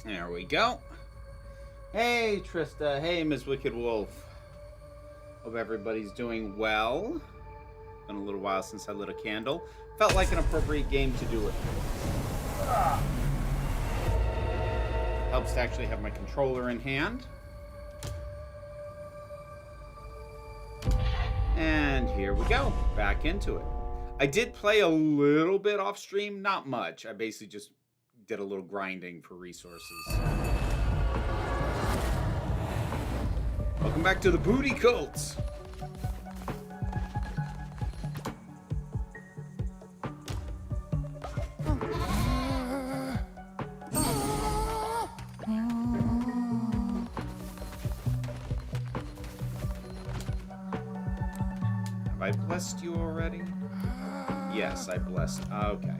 There we go. Hey, Trista. Hey, Ms. Wicked Wolf. Hope everybody's doing well. Been a little while since I lit a candle. Felt like an appropriate game to do it. Helps to actually have my controller in hand. And here we go. Back into it. I did play a little bit off stream. Not much. I basically just did a little grinding for resources. Welcome back to the Booty Cults. Have I blessed you already? Yes, I blessed. Okay.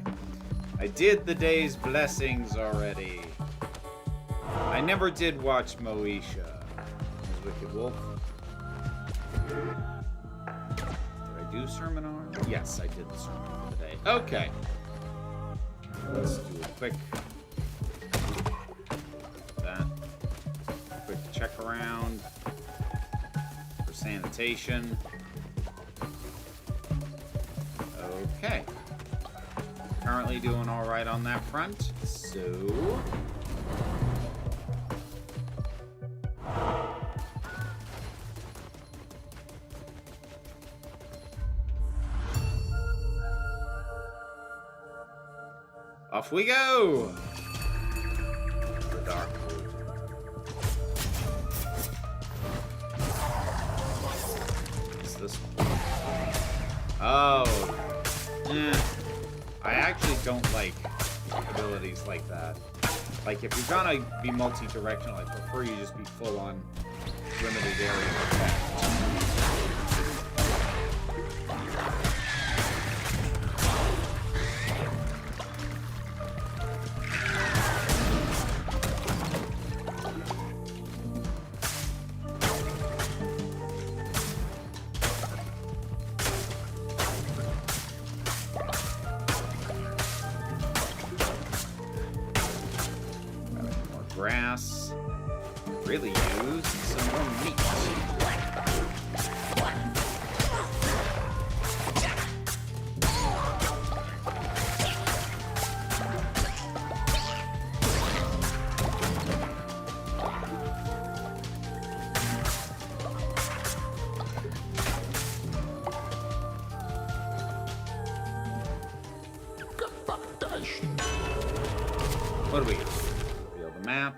I did the day's blessings already. I never did watch Moesha. Wicked Wolf. Did I do Sermon? Yes, I did the sermon for the day. Okay. Let's do a quick check around for sanitation. Okay. Currently doing all right on that front. So off we go! The dark wood. What's this one? Oh. I actually don't like abilities like that. Like, if you're gonna be multi-directional, I prefer you just be full-on limited area attack. Grass. Really use some more meat. What do we get? Map.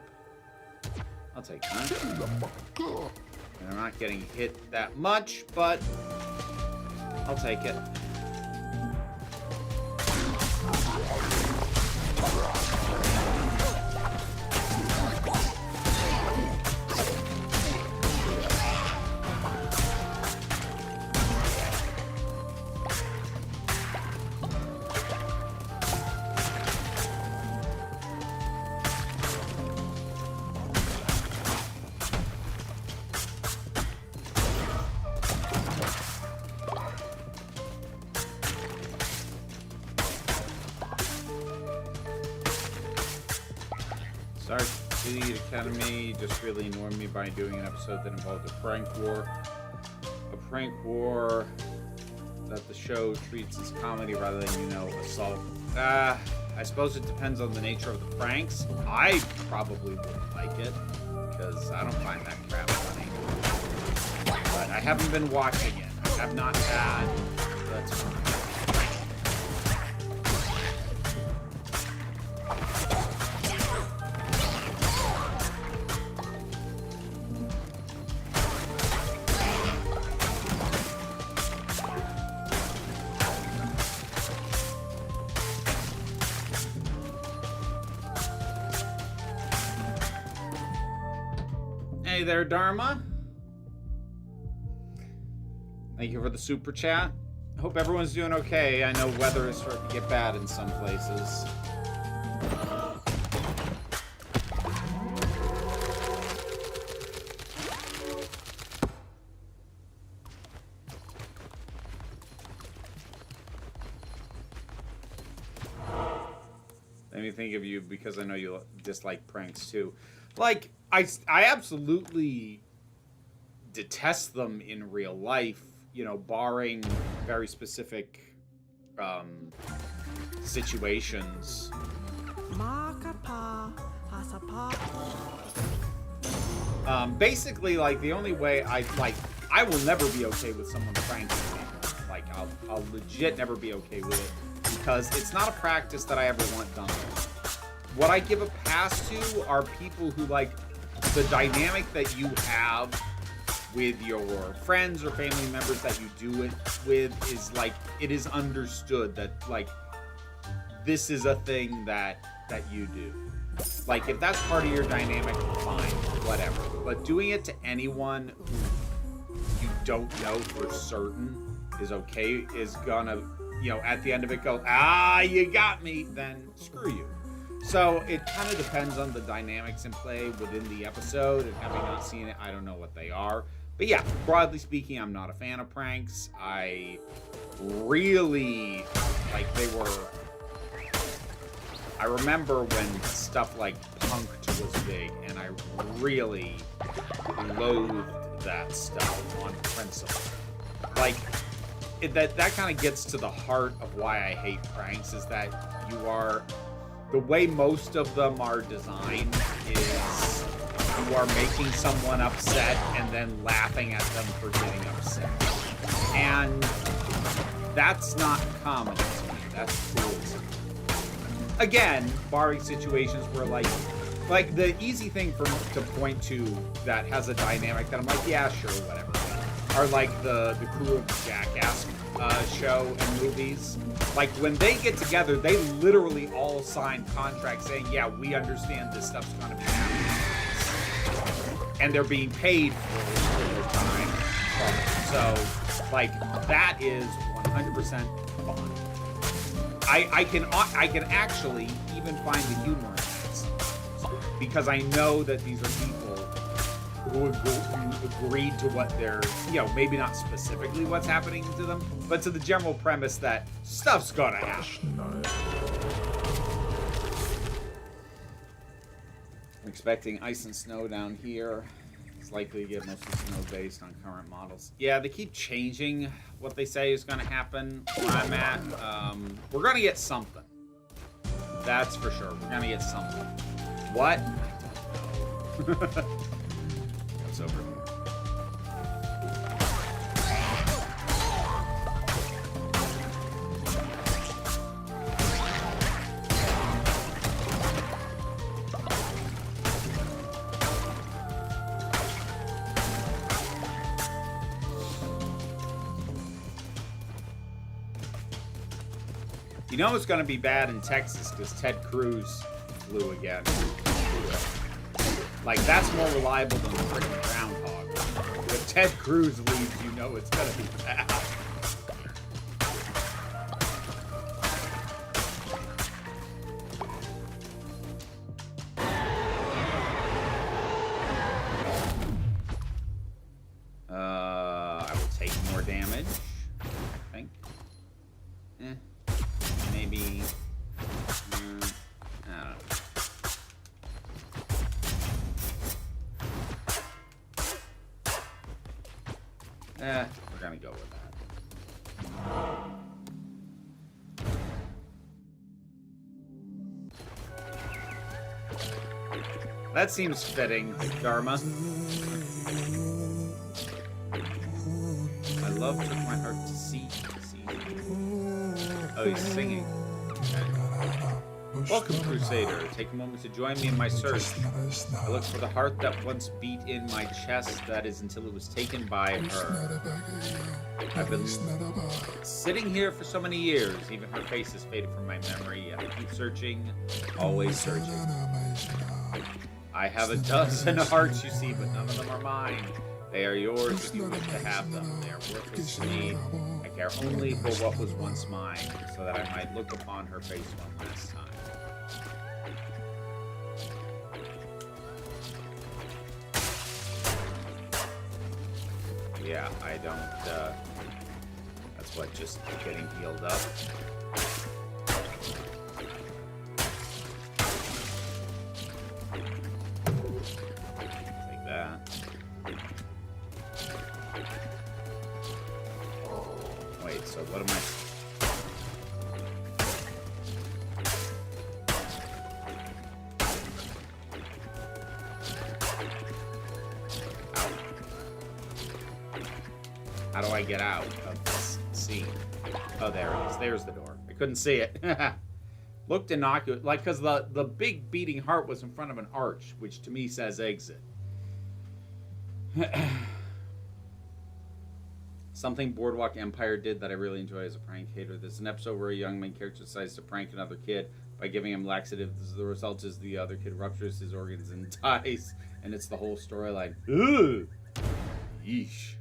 I'll take that. And I'm not getting hit that much, but I'll take it. Start Elite Academy just really annoyed me by doing an episode that involved a prank war. A prank war that the show treats as comedy rather than, assault. I suppose it depends on the nature of the pranks. I probably wouldn't like it, because I don't find that crap funny. But I haven't been watching it. I have not had. That's fine. Hey there, Dharma. Thank you for the super chat. Hope everyone's doing okay. I know weather is starting to get bad in some places. me think of you because I know you dislike pranks too. Like, I absolutely detest them in real life, you know, barring very specific situations. Basically, like, the only way I will never be okay with someone pranking me. Like, I'll legit never be okay with it because it's not a practice that I ever want done. What I give a pass to are people who, like, the dynamic that you have with your friends or family members that you do it with is, like, it is understood that, like, this is a thing that you do. Like, if that's part of your dynamic, fine, whatever. But doing it to anyone who you don't know for certain is okay, is gonna, you know, at the end of it go, you got me, then screw you. So it kind of depends on the dynamics in play within the episode, and having not seen it, I don't know what they are. But yeah, broadly speaking, I'm not a fan of pranks. I really, like, I remember when stuff like Punk'd was big, and I really loathed that stuff on principle. Like, that kind of gets to the heart of why I hate pranks, is that the way most of them are designed is you are making someone upset and then laughing at them for getting upset. And that's not comedy to me, that's cruelty. Again, barring situations where, like the easy thing to point to that has a dynamic that I'm like, yeah, sure, whatever, are like the crew of Jackass show and movies. Like, when they get together, they literally all sign contracts saying, yeah, we understand this stuff's gonna be happening. And they're being paid for their time. So, like, that is 100% fun. I can actually even find the humor in this, because I know that these are people who agreed to what they're, you know, maybe not specifically what's happening to them, but to the general premise that stuff's gonna happen. I'm expecting ice and snow down here. It's likely to get mostly snow based on current models. Yeah, they keep changing what they say is going to happen where I'm at. We're going to get something. That's for sure. We're going to get something. What? What's over here? You know it's going to be bad in Texas because Ted Cruz flew again. Like, that's more reliable than the freaking groundhog. If Ted Cruz leaves, you know it's going to be bad. I will take more damage, I think. Maybe, I don't know. We're gonna go with that. That seems fitting, Dharma. My love took my heart to see. Oh, he's singing. Okay. Welcome, Crusader. Take a moment to join me in my search. I look for the heart that once beat in my chest, that is, until it was taken by her. I've been sitting here for so many years, even her face has faded from my memory, yet I keep searching, always searching. I have a dozen hearts, you see, but none of them are mine. They are yours if you wish to have them. They are worthless to me. I care only for what was once mine, so that I might look upon her face one last time. Yeah, I don't, that's what, just getting healed up. So what am I... How do I get out of this scene? Oh, there it is. There's the door. I couldn't see it. Looked innocuous. Like, because the big beating heart was in front of an arch, which to me says exit. Something Boardwalk Empire did that I really enjoy as a prank hater. There's an episode where a young main character decides to prank another kid by giving him laxatives. The result is the other kid ruptures his organs and dies. And it's the whole storyline. Ugh. Yeesh.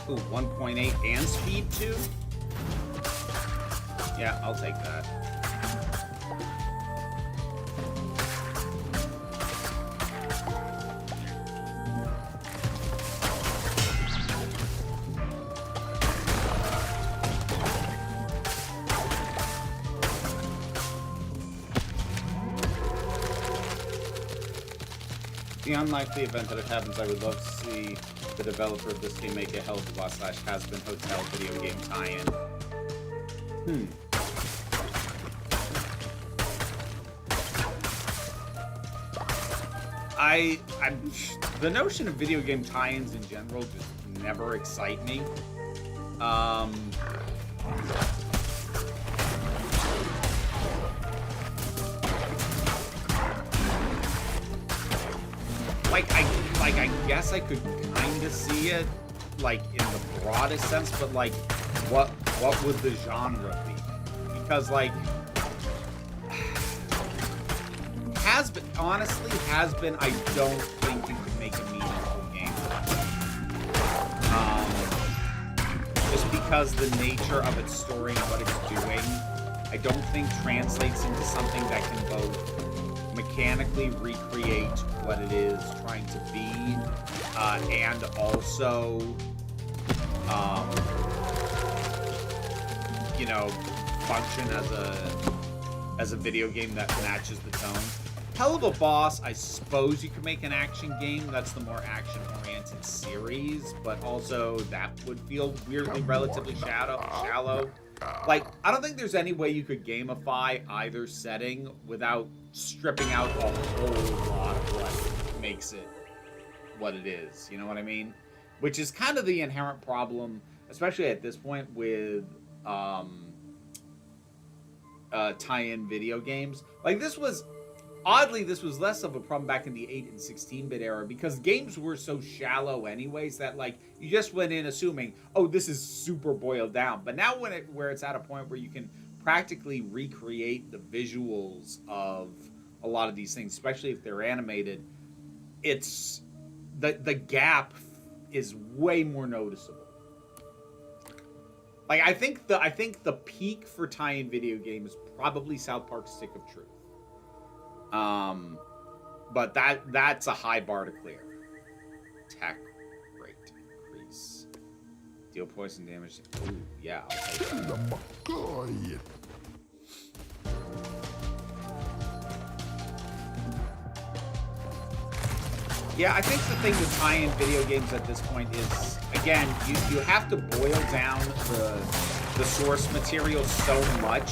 Ooh, 1.8 and speed 2? Yeah, I'll take that. The unlikely event that it happens, I would love to see the developer of this game make a Helluva/Has-Been Hotel video game tie-in. The notion of video game tie-ins in general just never excite me. I guess I could kind of see it, like, in the broadest sense, but, like, what would the genre be? Because, like, Has-Been, I don't think you could make a meaningful game. Just because the nature of its story and what it's doing, I don't think translates into something that can both mechanically recreate what it is trying to be, and also, you know, function as a video game that matches the tone. Helluva Boss, I suppose you could make an action game. That's the more action-oriented series, but also that would feel weirdly relatively shallow. Like, I don't think there's any way you could gamify either setting without stripping out a whole lot of what makes it what it is. You know what I mean? Which is kind of the inherent problem, especially at this point with tie-in video games. Like, this was less of a problem back in the 8 and 16-bit era because games were so shallow anyways that, like, you just went in assuming, oh, this is super boiled down. But now where it's at a point where you can practically recreate the visuals of a lot of these things, especially if they're animated, it's the gap is way more noticeable. Like, I think the peak for tie-in video game is probably South Park's Stick of Truth. But that's a high bar to clear. Attack rate increase. Deal poison damage. Ooh, yeah, I'll take that. Yeah, I think the thing with tie-in video games at this point is, again, you have to boil down the source material so much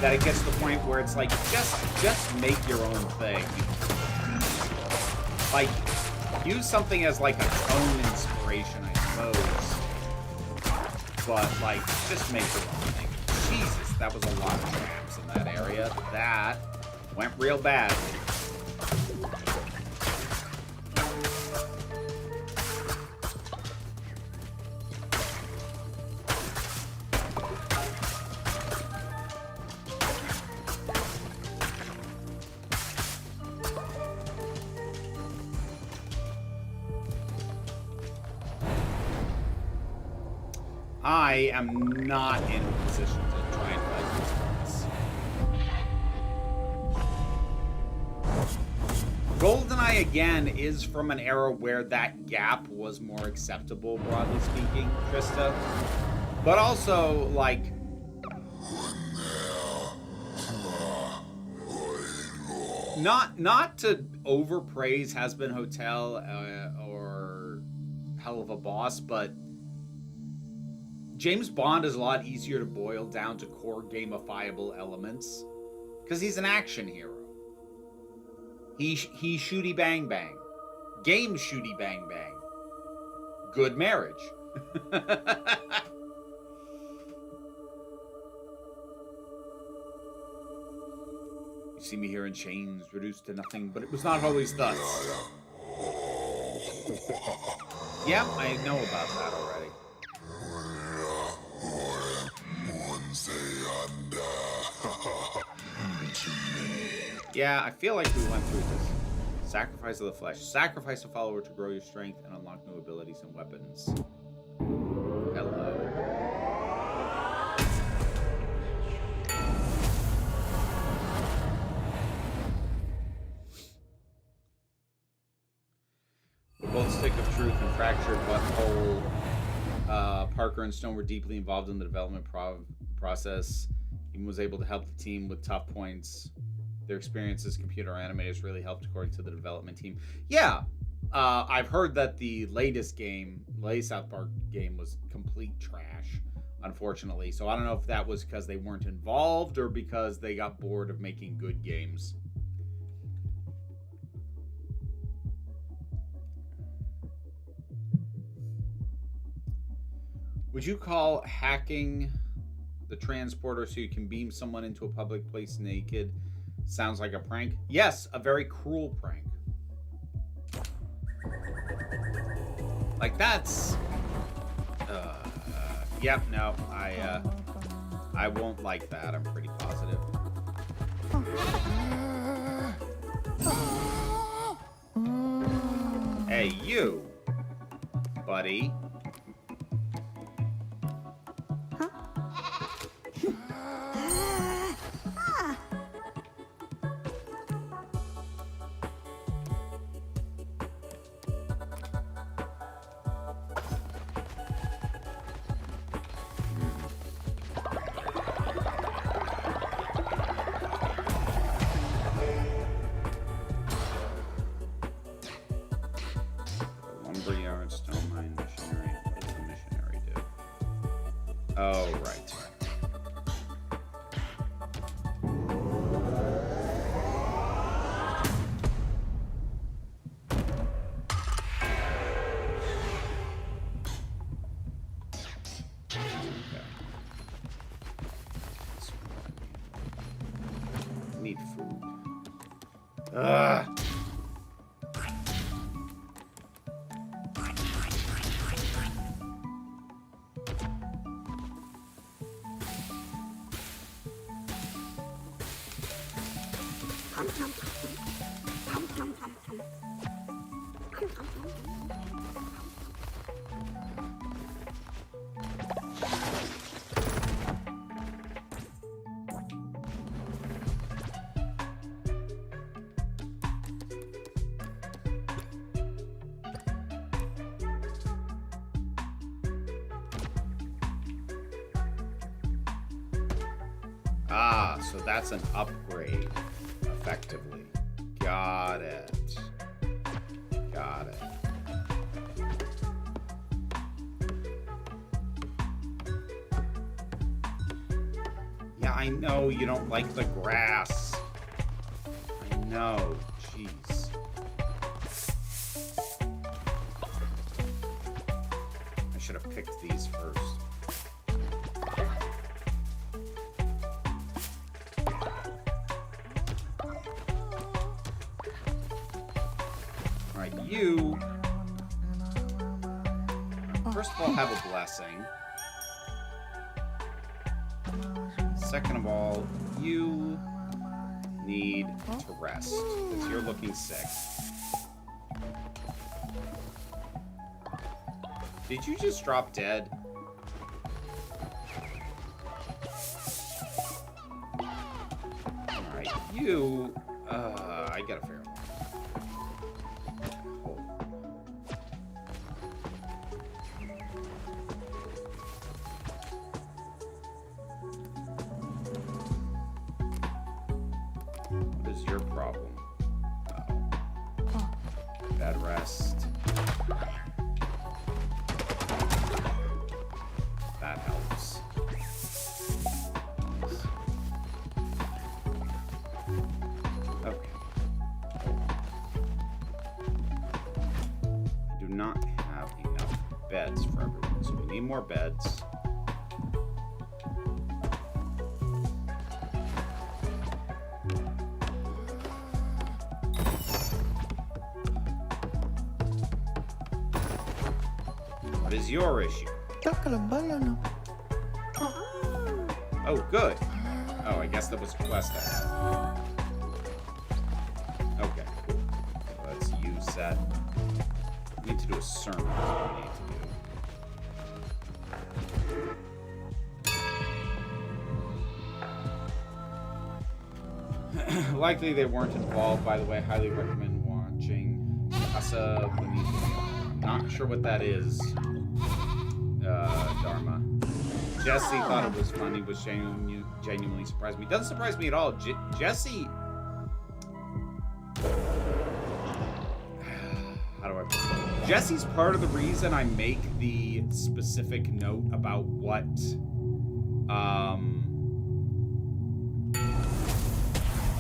that it gets to the point where it's like, just make your own thing. Like, use something as like a tone inspiration, I suppose. But, like, just make your own thing. Jesus, that was a lot of traps in that area. That. Went real bad. I am not in a position to try and fight these guys. GoldenEye, again, is from an era where that gap was more acceptable, broadly speaking, Trista. But also, like... Not to overpraise Has Been Hotel or Hell of a Boss, but James Bond is a lot easier to boil down to core gamifiable elements because he's an action hero. He shooty bang bang. Game shooty bang bang. Good marriage. You see me here in chains, reduced to nothing, but it was not always thus. Yeah, I know about that already. Yeah, I feel like we went through this. Sacrifice of the flesh. Sacrifice a follower to grow your strength and unlock new abilities and weapons. Hello. The both Stick of Truth and Fractured Butthole. Parker and Stone were deeply involved in the development process. Even was able to help the team with tough points. Their experience as computer animators really helped, according to the development team. Yeah, I've heard that the latest South Park game was complete trash, unfortunately. So I don't know if that was because they weren't involved or because they got bored of making good games. Would you call hacking the transporter so you can beam someone into a public place naked sounds like a prank? Yes, a very cruel prank. Like that's... yep, no, I won't like that, I'm pretty positive. Hey, you, buddy. Oh, right. Need food. Ugh. Ah, so that's an upgrade, effectively. Got it. Got it. Yeah, I know you don't like the grass. I know. Jeez. I should have picked these first. you... First of all, have a blessing. Second of all, you need to rest, because you're looking sick. Did you just drop dead? Alright, you... I gotta figure out. What is your problem? Bad rest. That helps. Okay. I do not have enough beds for everyone, so we need more beds. What is your issue? Oh, good. Oh, I guess that was a quest I had. Okay, cool. Let's use that. We need to do a sermon. That's what we need to do. Likely they weren't involved, by the way. Highly recommend watching Casa Bonita. I'm not sure what that is, Dharma. Jesse thought it was funny, which genuinely surprised me. It doesn't surprise me at all. Jesse... How do I put it? Jesse's part of the reason I make the specific note about what...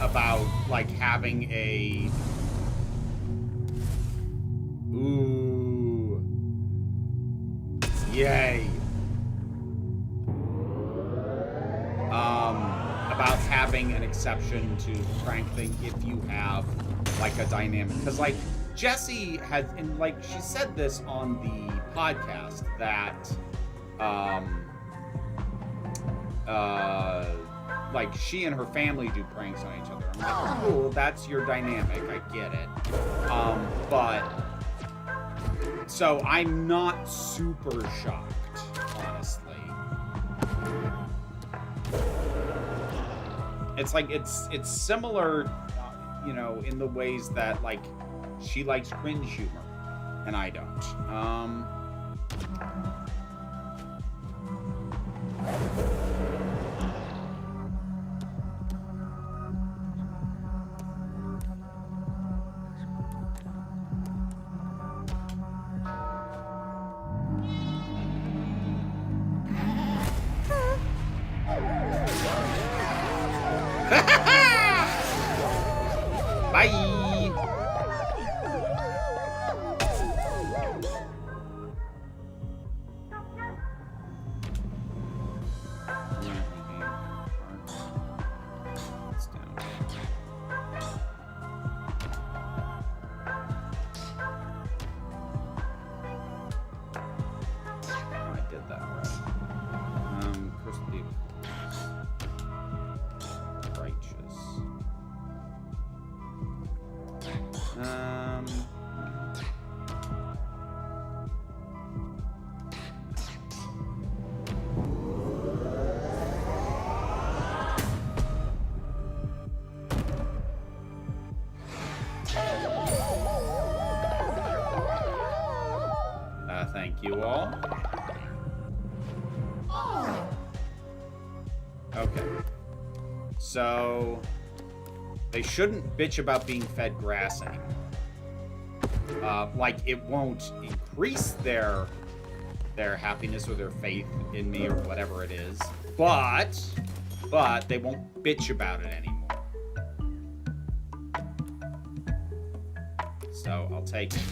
about, like, having a... Ooh. Yay. About having an exception to prank thing if you have, like, a dynamic. Because, like, Jessie has, and, like, she said this on the podcast, that, like, she and her family do pranks on each other. I'm like, cool, that's your dynamic, I get it. But, so I'm not super shocked, honestly. It's like, it's similar, you know, in the ways that, like, she likes cringe humor, and I don't. Bye! Thank you all. Okay. So, they shouldn't bitch about being fed grass anymore. Like, it won't increase their happiness or their faith in me or whatever it is, but they won't bitch about it anymore. So, I'll take it.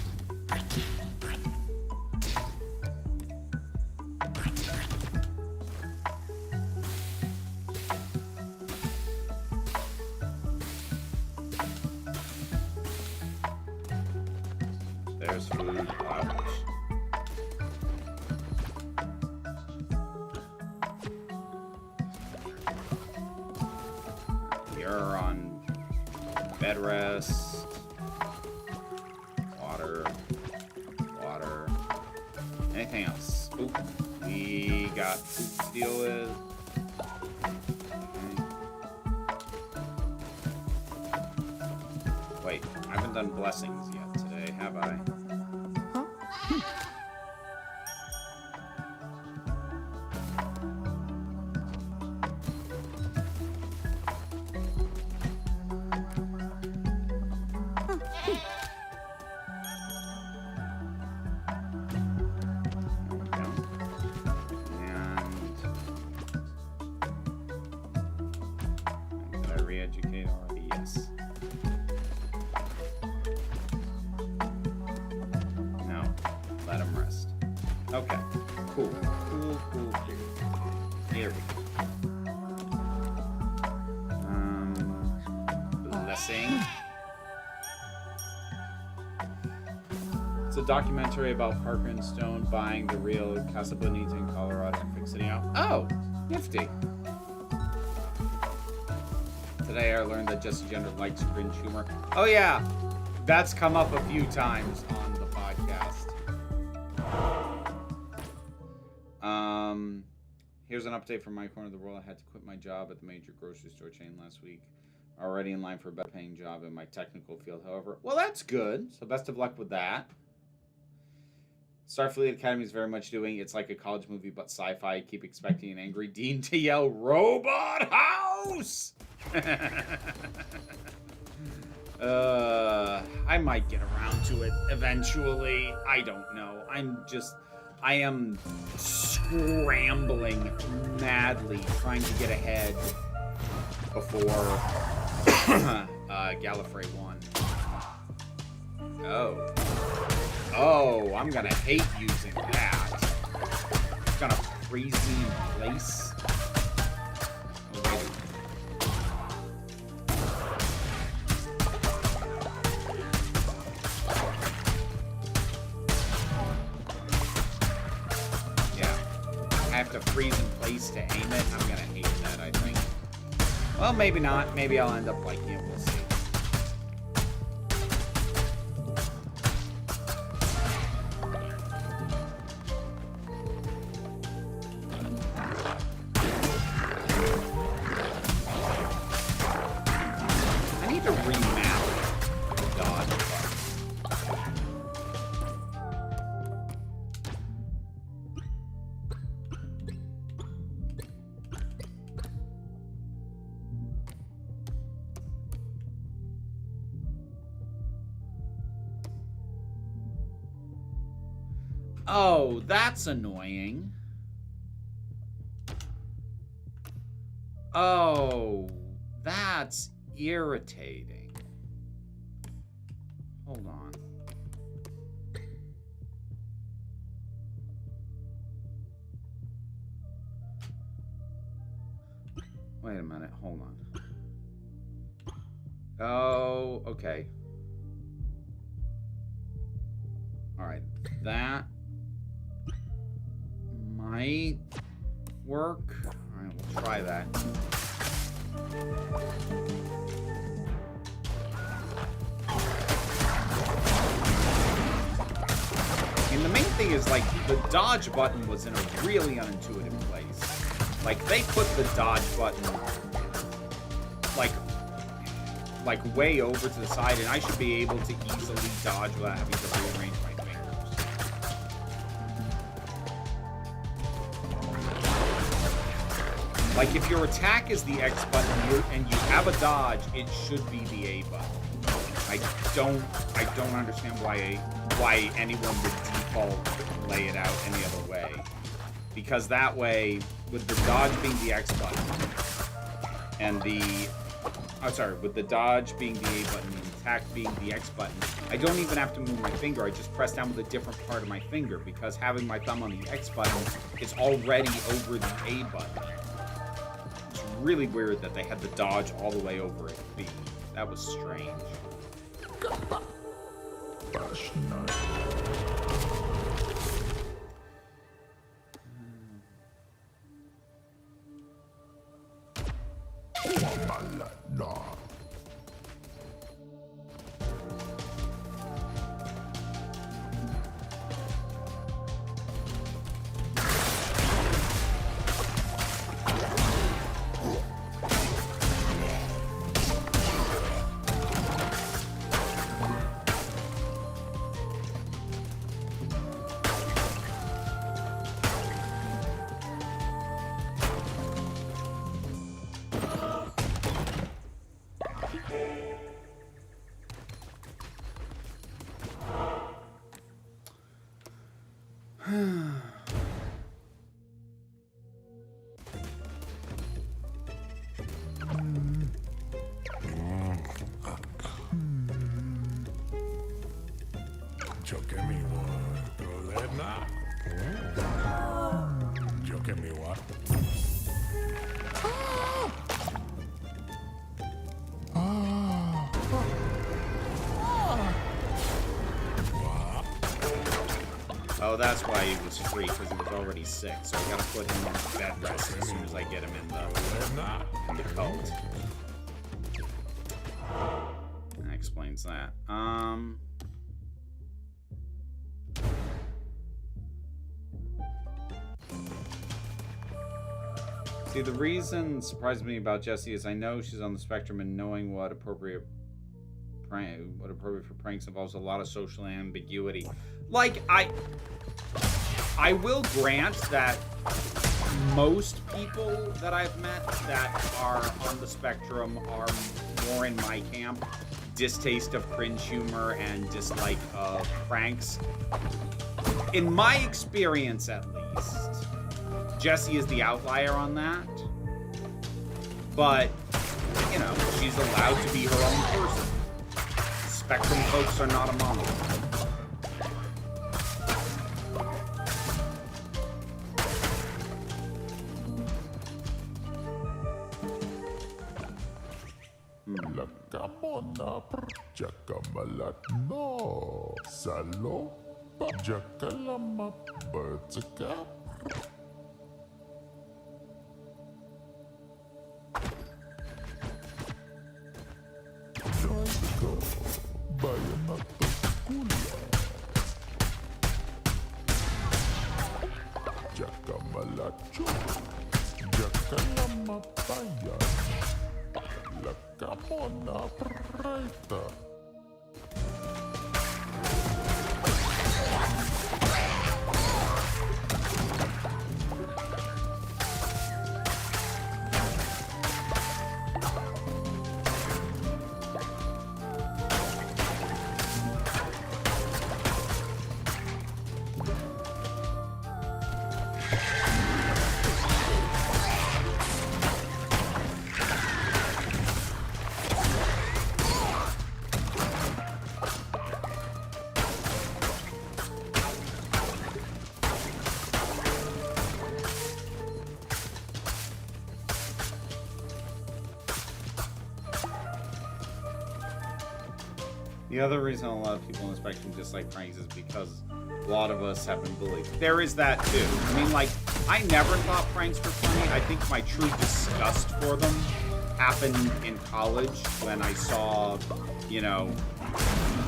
There's food, flowers. You're on bed rest. Water. Water. Anything else? Oop. We got poop to deal with. Okay. Wait, I haven't done blessings yet today, have I? Huh? Educate already, yes. No, let him rest. Okay, cool. Here we go. Blessing. It's a documentary about Parker and Stone buying the real Casa Bonita in Colorado and fixing it out. Oh, nifty. Today I learned that Jesse Gender likes cringe humor. Oh yeah, that's come up a few times on the podcast. Here's an update from my corner of the world. I had to quit my job at the major grocery store chain last week. Already in line for a better paying job in my technical field, however. Well, that's good. So best of luck with that. Starfleet Academy is very much doing, it's like a college movie but sci-fi. Keep expecting an angry Dean to yell, "Robot House!" I might get around to it eventually. I don't know. I am scrambling madly trying to get ahead before Gallifrey 1. Oh, I'm gonna hate using that. It's gonna freeze me in place. Oh, wait. Yeah. I have to freeze in place to aim it. I'm gonna hate that, I think. Well, maybe not. Maybe I'll end up liking it. We'll see. Oh, that's annoying. Oh, that's irritating. Hold on. Wait a minute, hold on. Oh, okay. All right, that might work. All right, we'll try that. And the main thing is, like, the dodge button was in a really unintuitive place. Like, they put the dodge button, like way over to the side, and I should be able to easily dodge without having to rearrange my fingers. Like, if your attack is the X button and you have a dodge, it should be the A button. I don't understand why anyone would default lay it out any other way. Because that way, with the dodge being the X button, and with the dodge being the A button and the attack being the X button, I don't even have to move my finger. I just press down with a different part of my finger, because having my thumb on the X button is already over the A button. It's really weird that they had the dodge all the way over at B. That was strange. Oh, that's why he was free, because he was already sick. So I gotta put him on bed rest as soon as I get him in the cult. That explains that. See, the reason surprised me about Jessie is I know she's on the spectrum, and knowing what appropriate for pranks involves a lot of social ambiguity. Like, I will grant that most people that I've met that are on the spectrum are more in my camp. Distaste of cringe humor and dislike of pranks. In my experience, at least, Jessie is the outlier on that. But, you know, she's allowed to be her own person. Spectrum folks are not a monolith. No, Salo, Jakalama, Bertzaka. Try to go by another Kulia. Jakamalacho, Jakalama Paya, La Camona Preta. The other reason a lot of people on the spectrum dislike pranks is because a lot of us have been bullied. There is that too. I mean, like, I never thought pranks were funny. I think my true disgust for them happened in college when I saw, you know,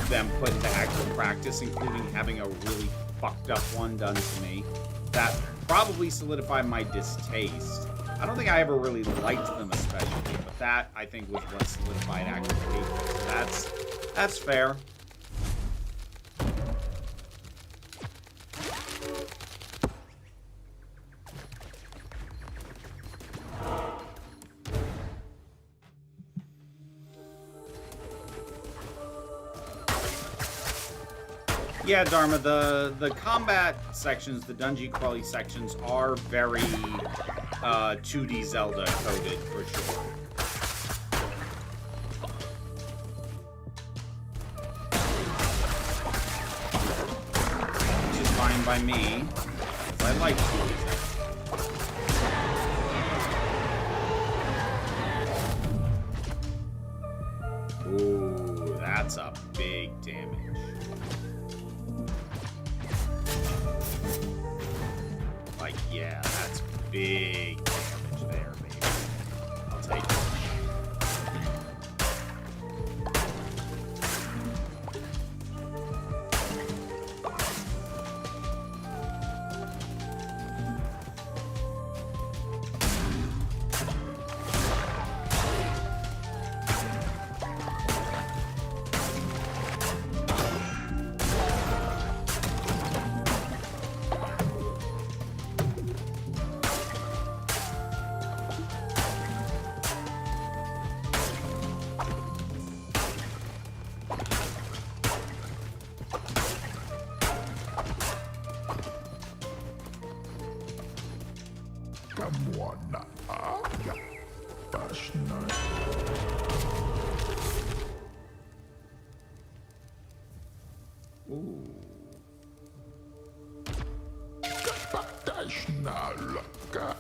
them put into actual practice, including having a really fucked up one done to me. That probably solidified my distaste. I don't think I ever really liked them especially, but that, I think, was what solidified actual hate. So that's fair. Yeah, Dharma, the combat sections, the dungeon crawly sections are very 2D Zelda coded for sure. Which is fine by me. I like 2D Zelda. Ooh, that's a big damage. big damage there, baby. I'll take it. Камона, ага, пашна. Ooh. Капаташна лака.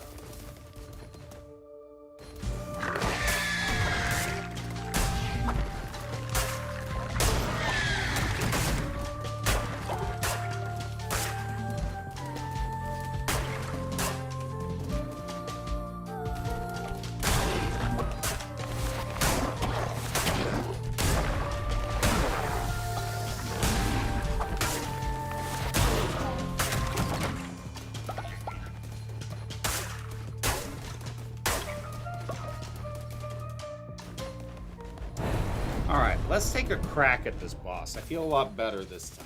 Alright, let's take a crack at this boss. I feel a lot better this time.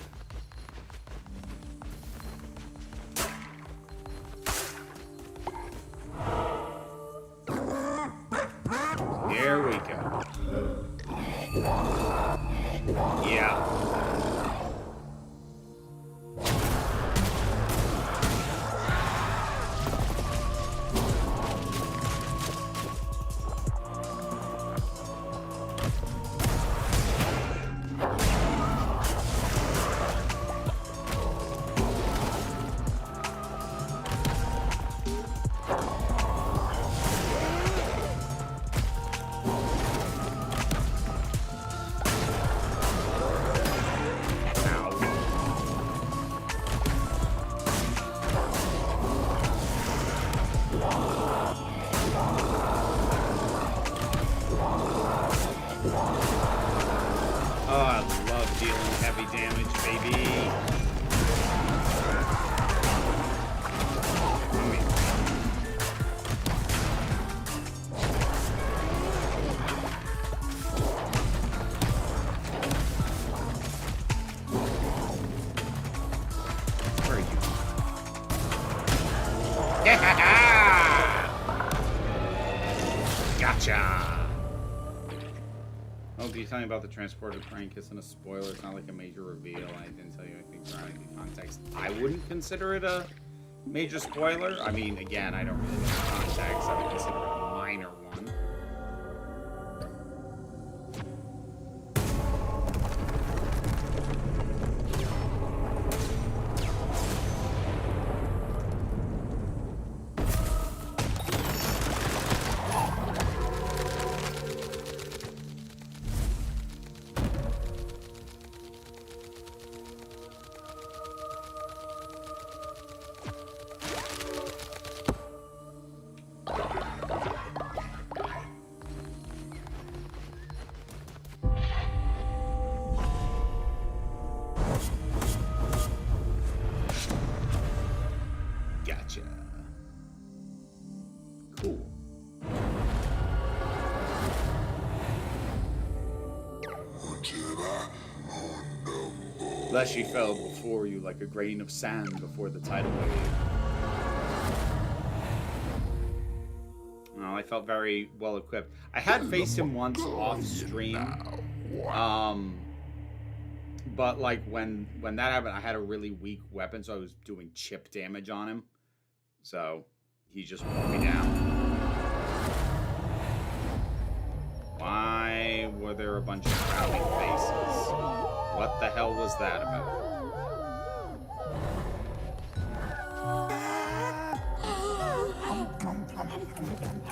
Here we go. Yeah. Oh, I love dealing heavy damage, baby. Where are you? Gotcha! Oh, can you tell me about the transporter prank? Isn't a spoiler. It's not like a major reveal. I didn't tell you anything surrounding the context. I wouldn't consider it a major spoiler. I mean, again, I don't really know the context. I would consider it a minor one. Gotcha. Cool. Lest she fell before you like a grain of sand before the tidal wave. Well, I felt very well equipped. I had faced him once off stream. But like when that happened, I had a really weak weapon, so I was doing chip damage on him. So he just wore me down. Why were there a bunch of frowning faces? What the hell was that about?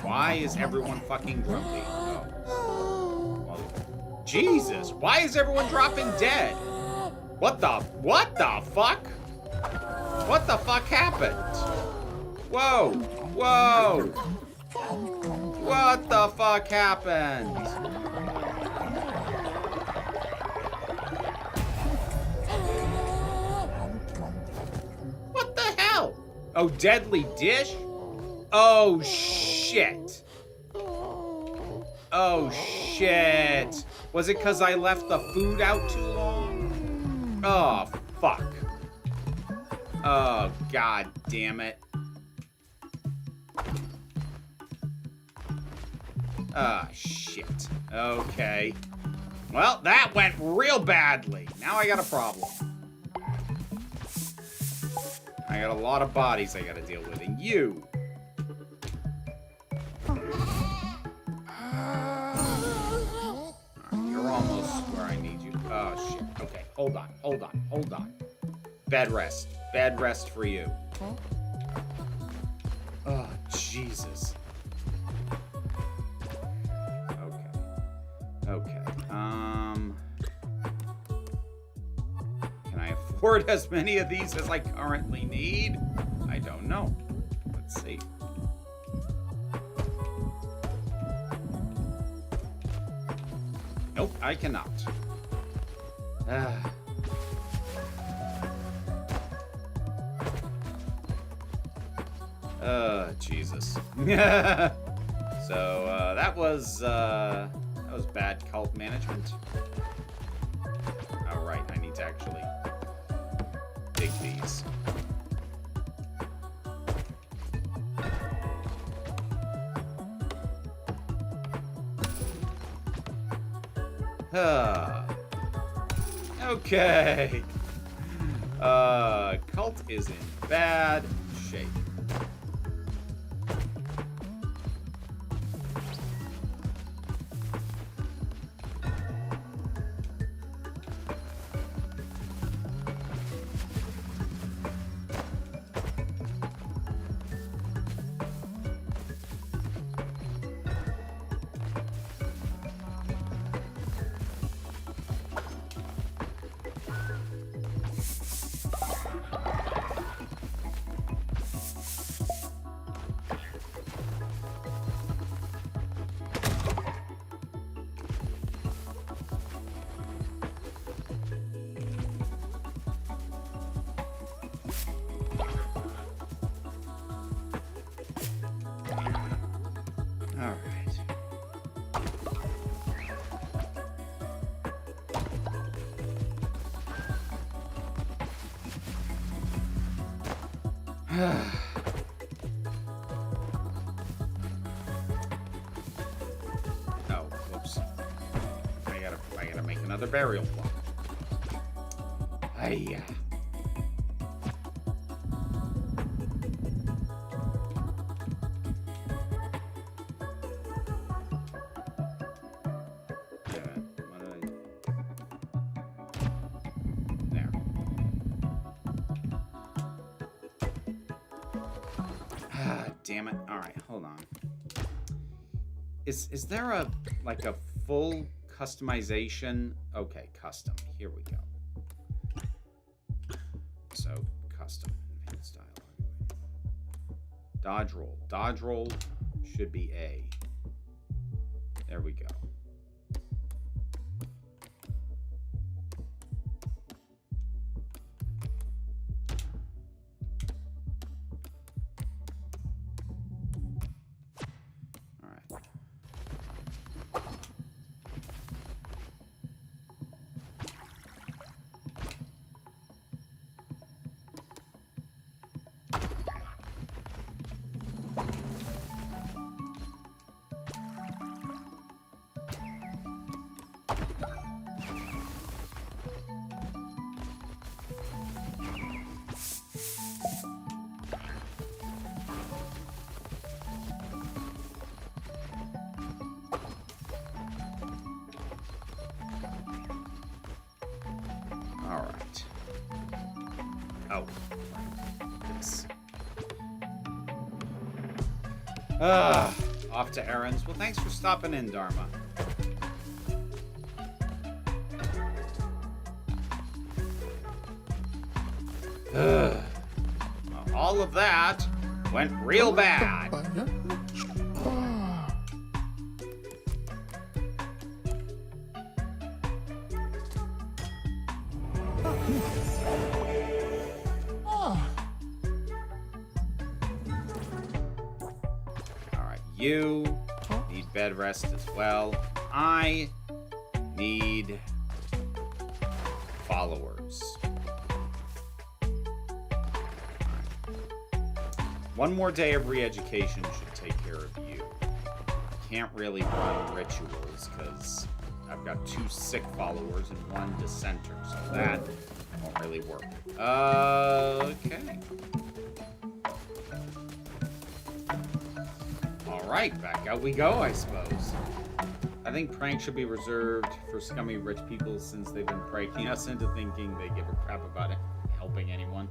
Why is everyone fucking grumpy? Oh. Well, Jesus, why is everyone dropping dead? What the fuck? What the fuck happened? Whoa, Whoa! What the fuck happened? What the hell? Oh, deadly dish? Oh, shit. Oh, shit. Was it because I left the food out too long? Oh, fuck. Oh, god damn it. Ah, shit. Okay. Well, that went real badly. Now I got a problem. I got a lot of bodies I gotta deal with, and you. You're almost where I need you. Oh, shit. Okay, hold on. Bed rest. Bed rest for you. Oh, Jesus. Okay. Can I afford as many of these as I currently need? I don't know. Let's see. Nope, I cannot. Jesus. So, that was bad cult management. Oh, right, I need to actually dig these. Okay. Cult is in bad shape. Oh, whoops. I gotta make another burial plot. Hiya. Damn it. All right, hold on. Is there a full customization? Okay, custom. Here we go. So, custom advanced dialogue. Dodge roll. Dodge roll should be A. There we go. Oh. This. Off to errands. Well, thanks for stopping in, Dharma. Well, all of that Went real bad. Alright, you need bed rest as well. I need followers. One more day of re-education should take care of you. Can't really run rituals because I've got 2 sick followers and 1 dissenter, so that won't really work. Okay. Alright, back out we go, I suppose. I think pranks should be reserved for scummy rich people since they've been pranking us into thinking they give a crap about it helping anyone.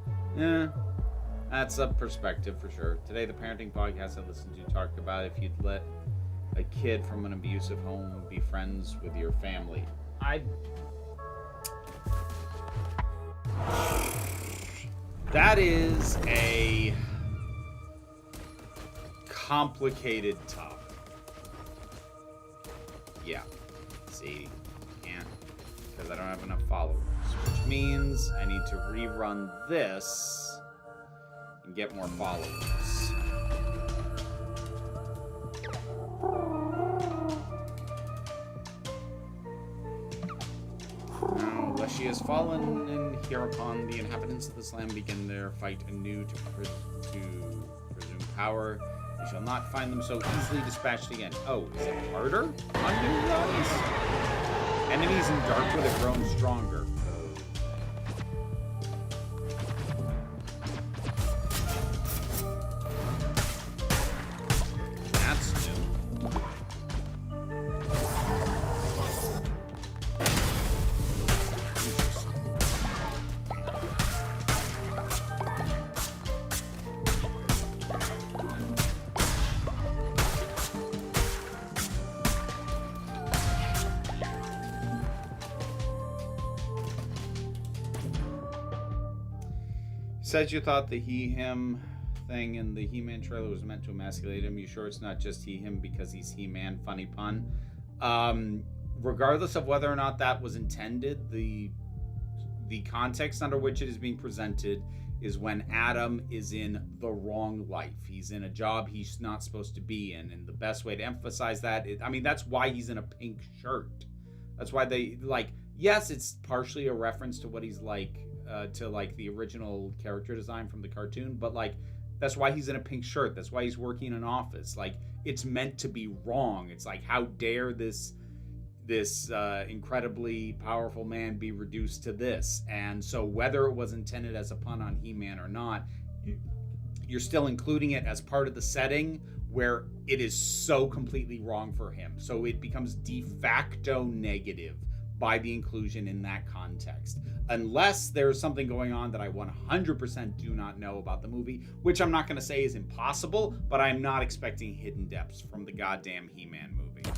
That's a perspective for sure. Today, the parenting podcast I listened to talked about if you'd let a kid from an abusive home be friends with your family. That is a complicated topic. Yeah. See, can't, because I don't have enough followers, which means I need to rerun this and get more followers. Now, Leshy has fallen, and hereupon the inhabitants of this land begin their fight anew to presume power. You shall not find them so easily dispatched again. Oh, is it harder on new runs? Enemies in Darkwood have grown stronger. Said you thought the he-him thing in the He-Man trailer was meant to emasculate him. You sure it's not just he-him because he's He-Man? Funny pun. Regardless of whether or not that was intended, the context under which it is being presented is when Adam is in the wrong life. He's in a job he's not supposed to be in. And the best way to emphasize that is, I mean, that's why he's in a pink shirt. That's why they, like, yes, it's partially a reference to what he's like, to like the original character design from the cartoon, but like that's why he's in a pink shirt. That's why he's working in an office. Like, it's meant to be wrong. It's like, how dare this incredibly powerful man be reduced to this? And so whether it was intended as a pun on He-Man or not, you're still including it as part of the setting where it is so completely wrong for him. So it becomes de facto negative by the inclusion in that context. Unless there's something going on that I 100% do not know about the movie, which I'm not going to say is impossible, but I'm not expecting hidden depths from the goddamn He-Man movie.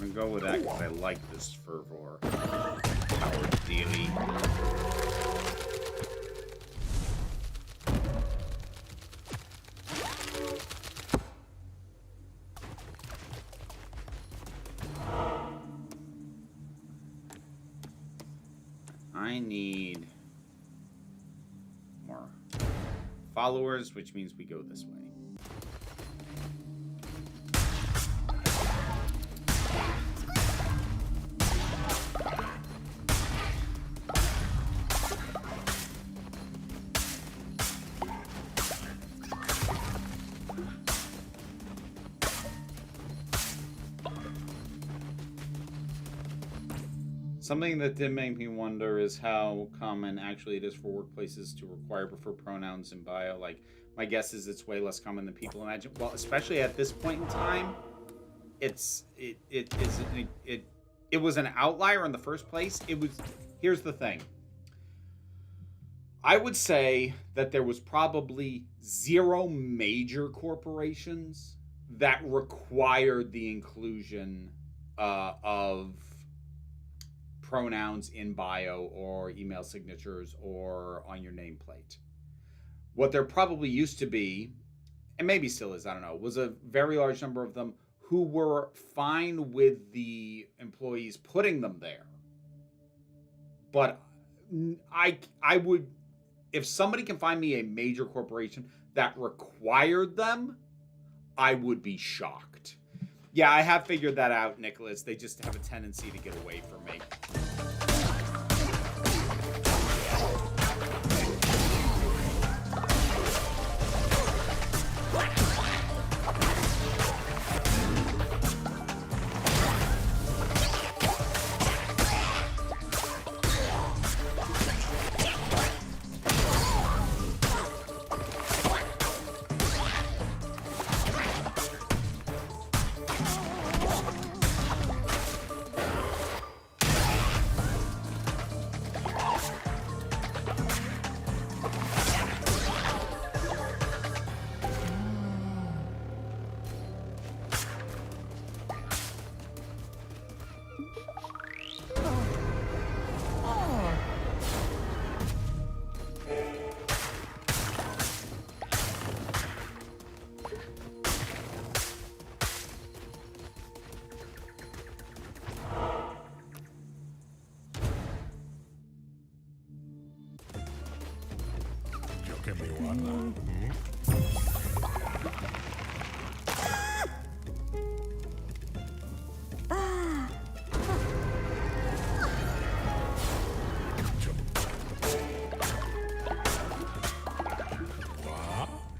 I'm gonna go with that because I like this fervor. Power dealy. I need more followers, which means we go this way. Something that did make me wonder is how common actually it is for workplaces to require preferred pronouns in bio. Like, my guess is it's way less common than people imagine. Well, especially at this point in time, it was an outlier in the first place. Here's the thing. I would say that there was probably 0 major corporations that required the inclusion of pronouns in bio or email signatures or on your nameplate. What there probably used to be, and maybe still is, I don't know, was a very large number of them who were fine with the employees putting them there. But I would, if somebody can find me a major corporation that required them, I would be shocked. Yeah, I have figured that out, Nicholas. They just have a tendency to get away from me. Give me one.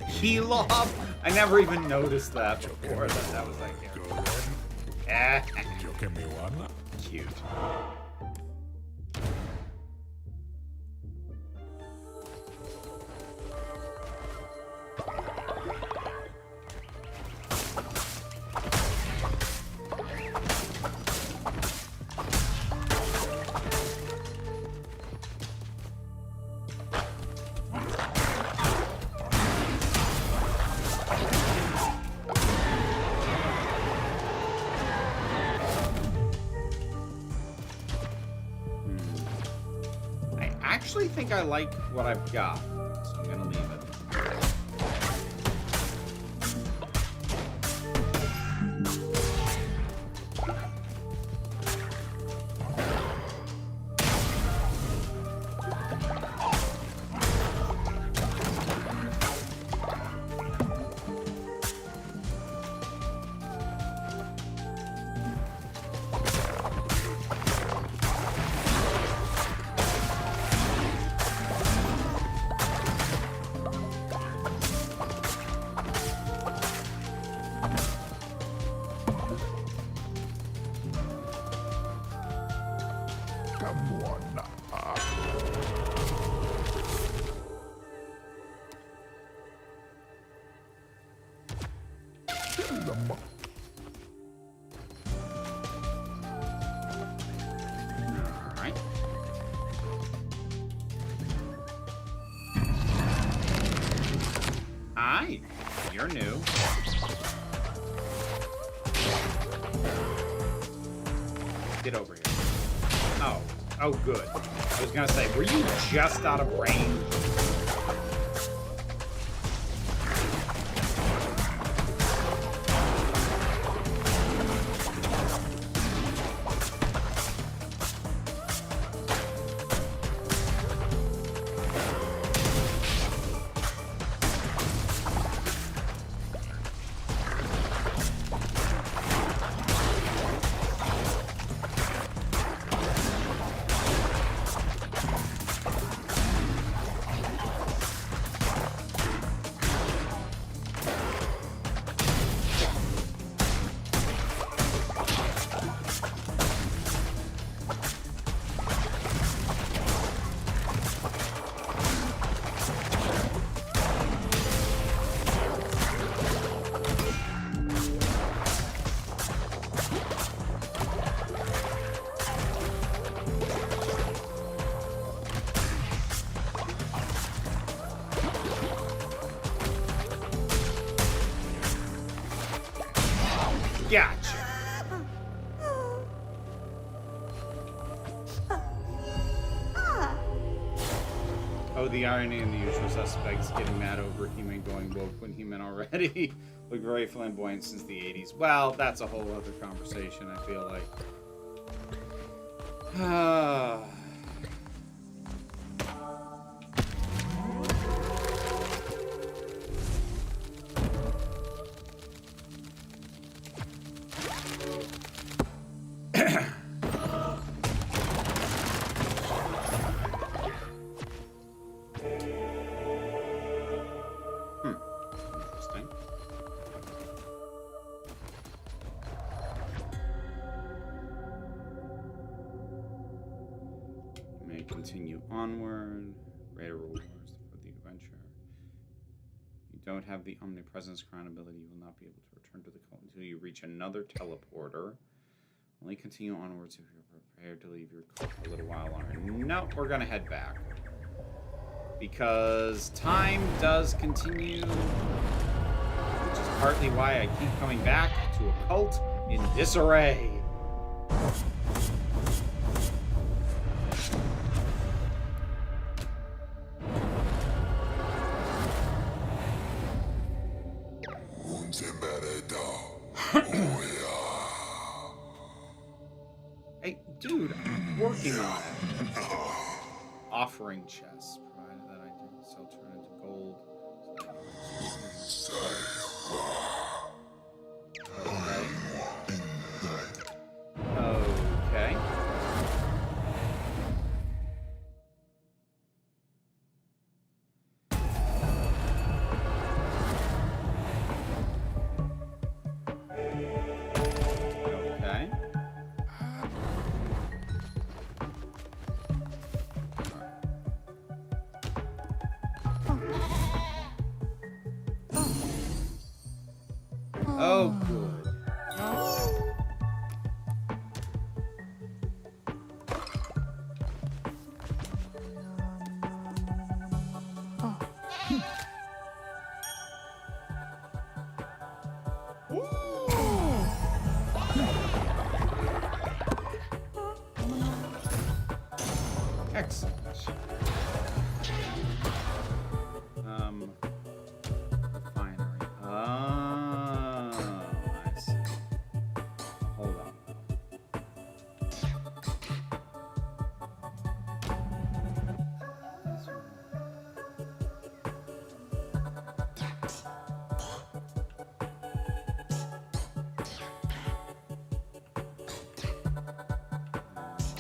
Heal off? I never even noticed that before. That was like, yeah. Give me one. Cute. I actually think I like what I've got, so I'm gonna leave it. Come on. Kill them. Alright. Hi, you're new. Get over here. Oh. Oh, good. I was gonna say, were you just out of range? Gotcha. Oh, the irony in the usual suspects getting mad over He-Man going woke when He-Man already looked very flamboyant since the 80s. Well, that's a whole other conversation, I feel like. Interesting. You may continue onward. Greater rewards for the adventure. You don't have the omnipresence crown ability. You will not be able to return to the cult until you reach another teleporter. Only continue onwards if you're prepared to leave your cult for a little while longer. No, we're gonna head back. Because time does continue, which is partly why I keep coming back to a cult in disarray. Hey, dude, I'm working on it. Offering chests, provided that I do, so I'll turn into gold. Okay. Okay. Oh, good. Excellent. Refinery. Oh, I see. Hold on.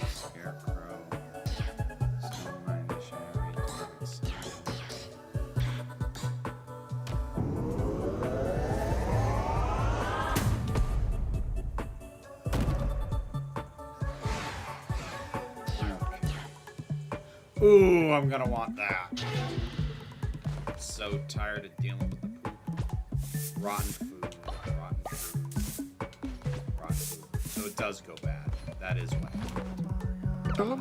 Scarecrow. Stone Mine Missionary. Targets. Ooh, I'm gonna want that. I'm so tired of dealing with the poop. Rotten food. Rotten food. Rotten food. So it does go bad. That is why. Don't love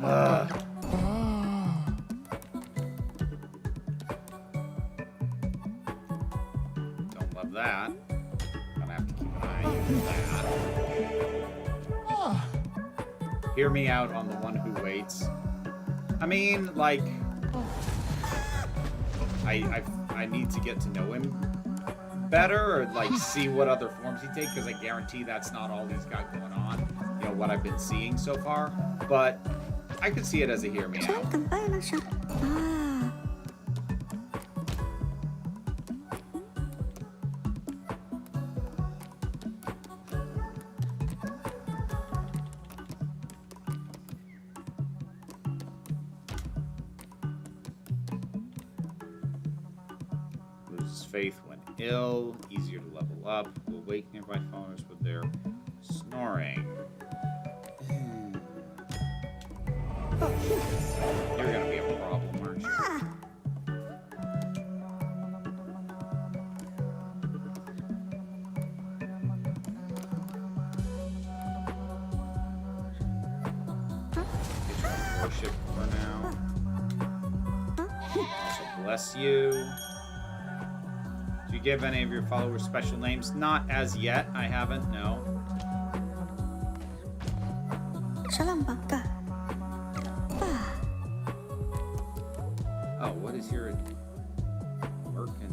that. Gonna have to keep an eye on that. hear me out on the one who waits. I mean, like, I need to get to know him better, or like see what other forms he takes, because I guarantee that's not all he's got going on. You know, what I've been seeing so far. But I could see it as a hear me out. 잠깐 빨간색. 아. Loses faith when ill, easier to level up, will wake nearby followers with their snoring. You're gonna be a problem, aren't you? Worship for now. Also bless you. Do you give any of your followers special names? Not as yet. I haven't. No. 사람 바꿔. Oh, what is your work and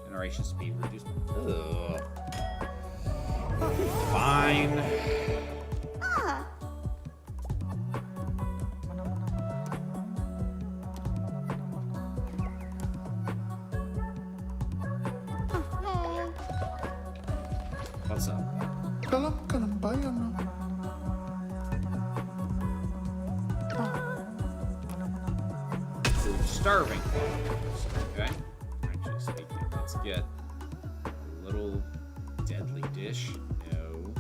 generation speed reduced? Ugh. Fine. What's up? Dalam ka ng bayan, no? Starving. Okay. Actually speaking, let's get a little deadly dish. No.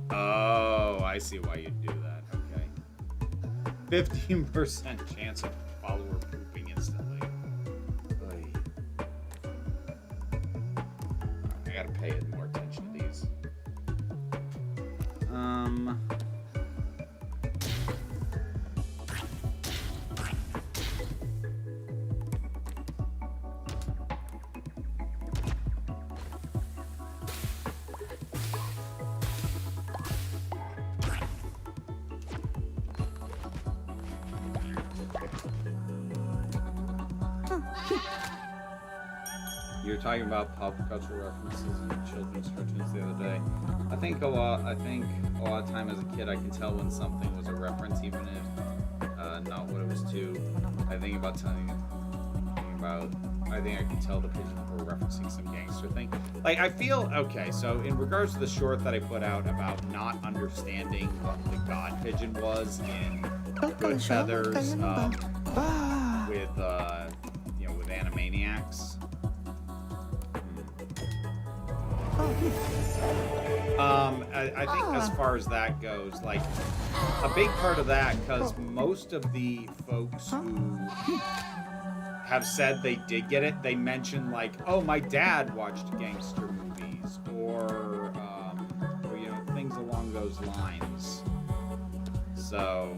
Oh, I see why you'd do that. Okay. 15% chance of follower pooping instantly. Oy. I gotta pay more attention to these. You were talking about pop culture references in children's cartoons the other day. I think a lot of time as a kid I can tell when something was a reference, even if not what it was to. I think I can tell the pigeon were referencing some gangster thing. Like, I feel, okay, so in regards to the short that I put out about not understanding what the god pigeon was in Good Feathers, with Animaniacs. I think as far as that goes, like, a big part of that, because most of the folks who have said they did get it, they mention, like, oh, my dad watched gangster movies, or things along those lines. So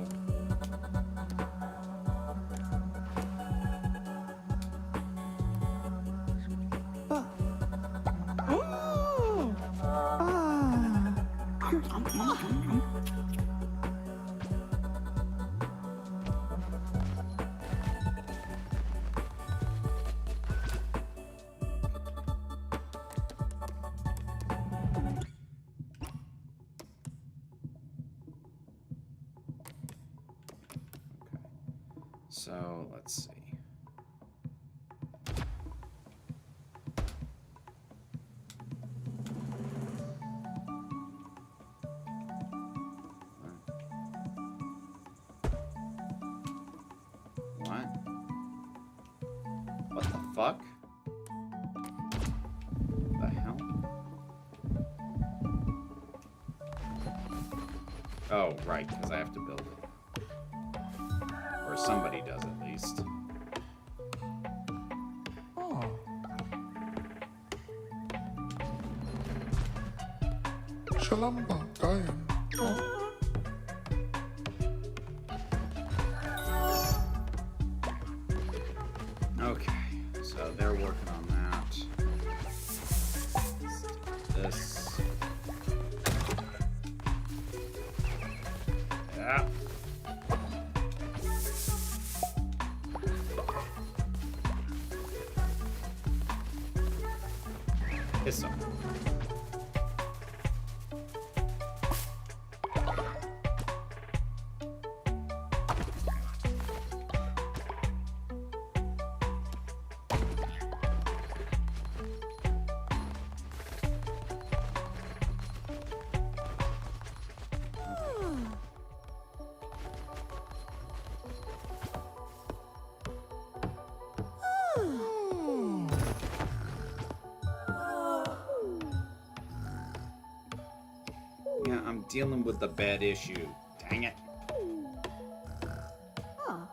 So, let's see. What? What the fuck? The hell? Oh, right, because I have to build it. Or somebody does, at least. Salam ba kaya? Okay, so they're working on that. Piss him. Yeah, I'm dealing with the bad issue. Dang it. Oh.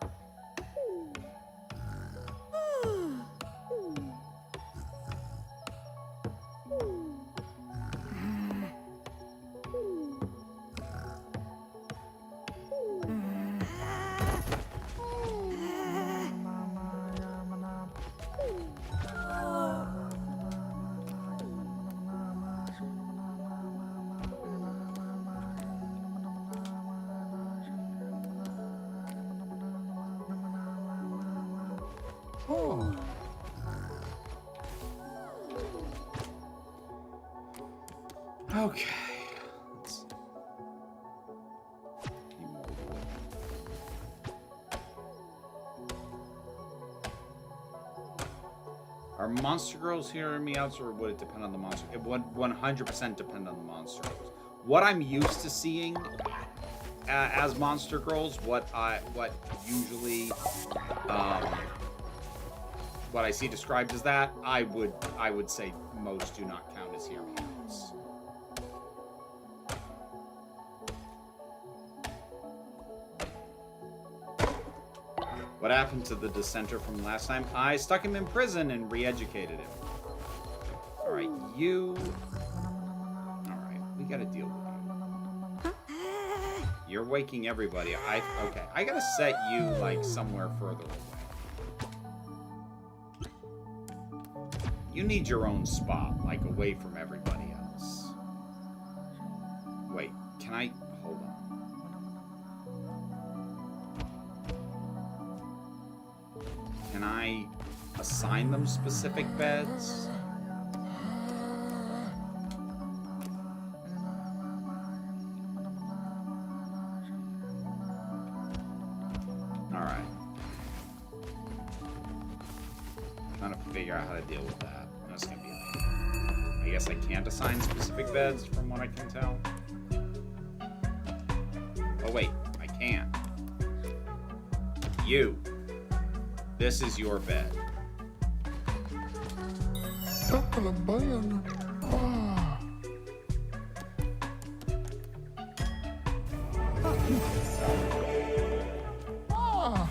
Oh. Okay. Let's need more wood. Are monster girls hearing me out, or would it depend on the monster? It would 100% depend on the monster girls. What I'm used to seeing as monster girls, what usually what I see described as that, I would say most do not count as hear me outs. What happened to the dissenter from last time? I stuck him in prison and re-educated him. Alright, you... Alright, we gotta deal with you. You're waking everybody. Okay, I gotta set you, like, somewhere further away. You need your own spot, like, away from everybody else. Wait, can I... Hold on. Can I assign them specific beds? Alright. Trying to figure out how to deal with that. That's gonna be a pain. I guess I can't assign specific beds from what I can tell. Oh wait, I can. You. This is your bed. Takalambaya. Ah. Ah.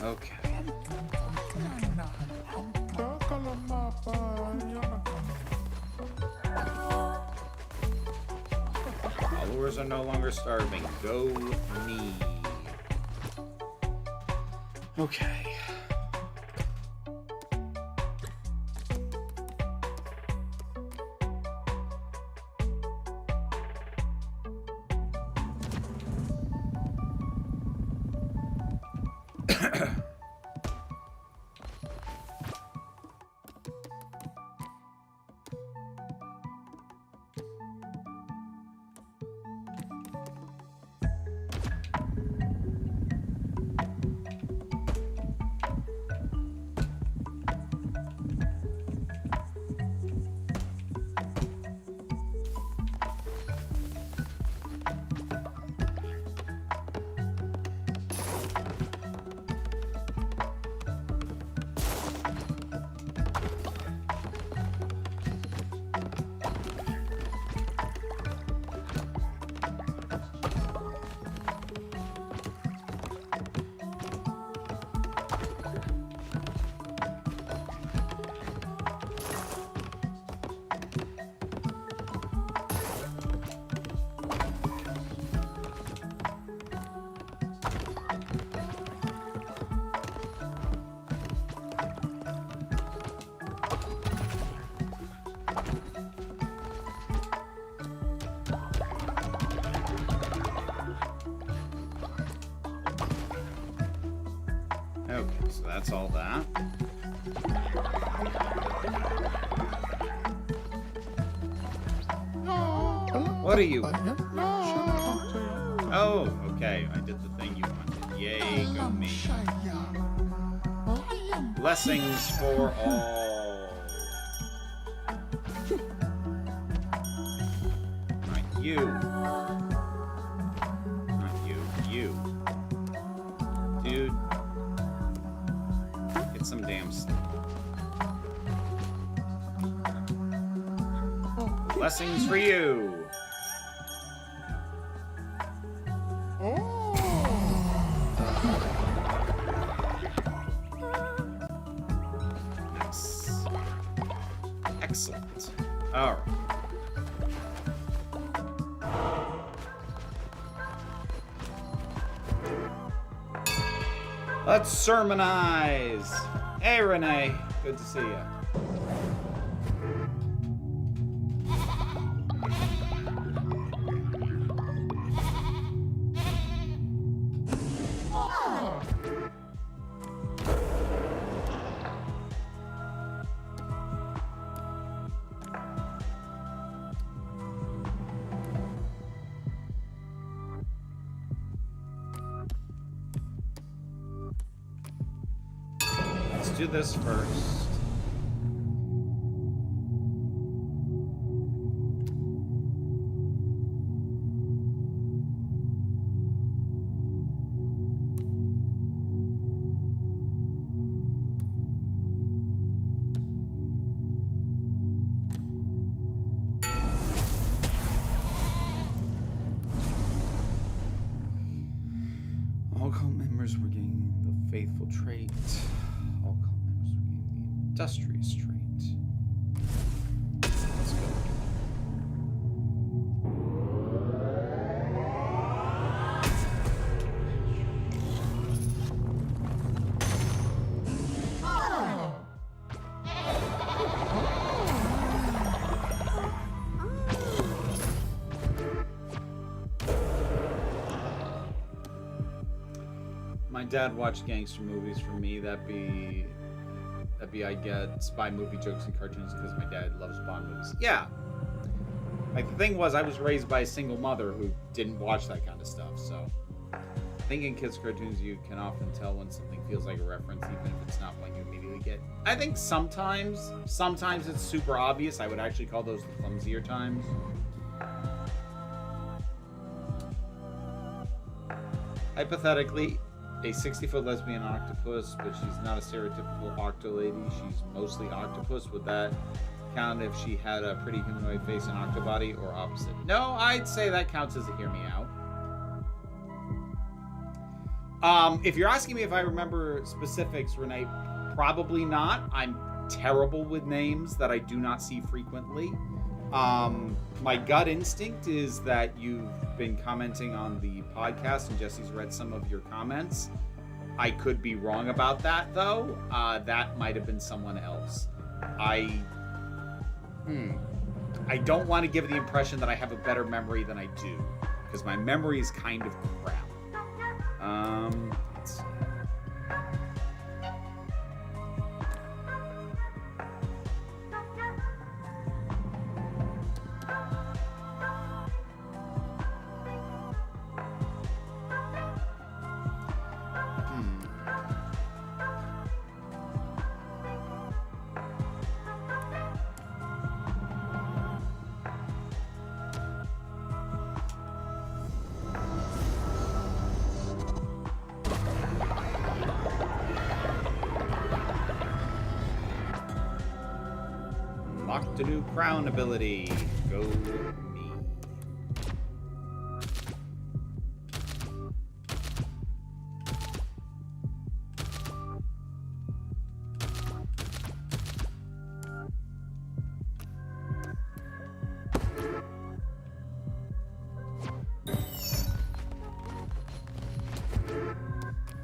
Okay. Followers are no longer starving. Go me. Okay. Okay, so that's all that. What are you? Oh, okay. I did the thing you wanted. Yay, go me. Blessings for all. Not you. Not you. You. Dude. Get some damn stuff. Blessings for you. Nice. Excellent. All right. Let's sermonize. Hey, Renee. Good to see you. Let's do this first. All cult members were gaining the faithful trait. All cult members were gaining the industrious trait. Let's go. My dad watched gangster movies for me. That'd be I get spy movie jokes and cartoons because my dad loves Bond movies. Yeah. Like the thing was, I was raised by a single mother who didn't watch that kind of stuff. So, I think in kids' cartoons you can often tell when something feels like a reference, even if it's not one you immediately get. I think sometimes it's super obvious. I would actually call those the clumsier times. Hypothetically, a 60-foot lesbian octopus, but she's not a stereotypical octolady. She's mostly octopus. Would that count if she had a pretty humanoid face and octobody, or opposite? No, I'd say that counts as a hear me out. If you're asking me if I remember specifics, Renee, probably not. I'm terrible with names that I do not see frequently. My gut instinct is that you've been commenting on the podcast and Jesse's read some of your comments. I could be wrong about that, though. That might have been someone else. I don't want to give the impression that I have a better memory than I do, because my memory is kind of crap. Let's see. Lock to do crown ability. Go me.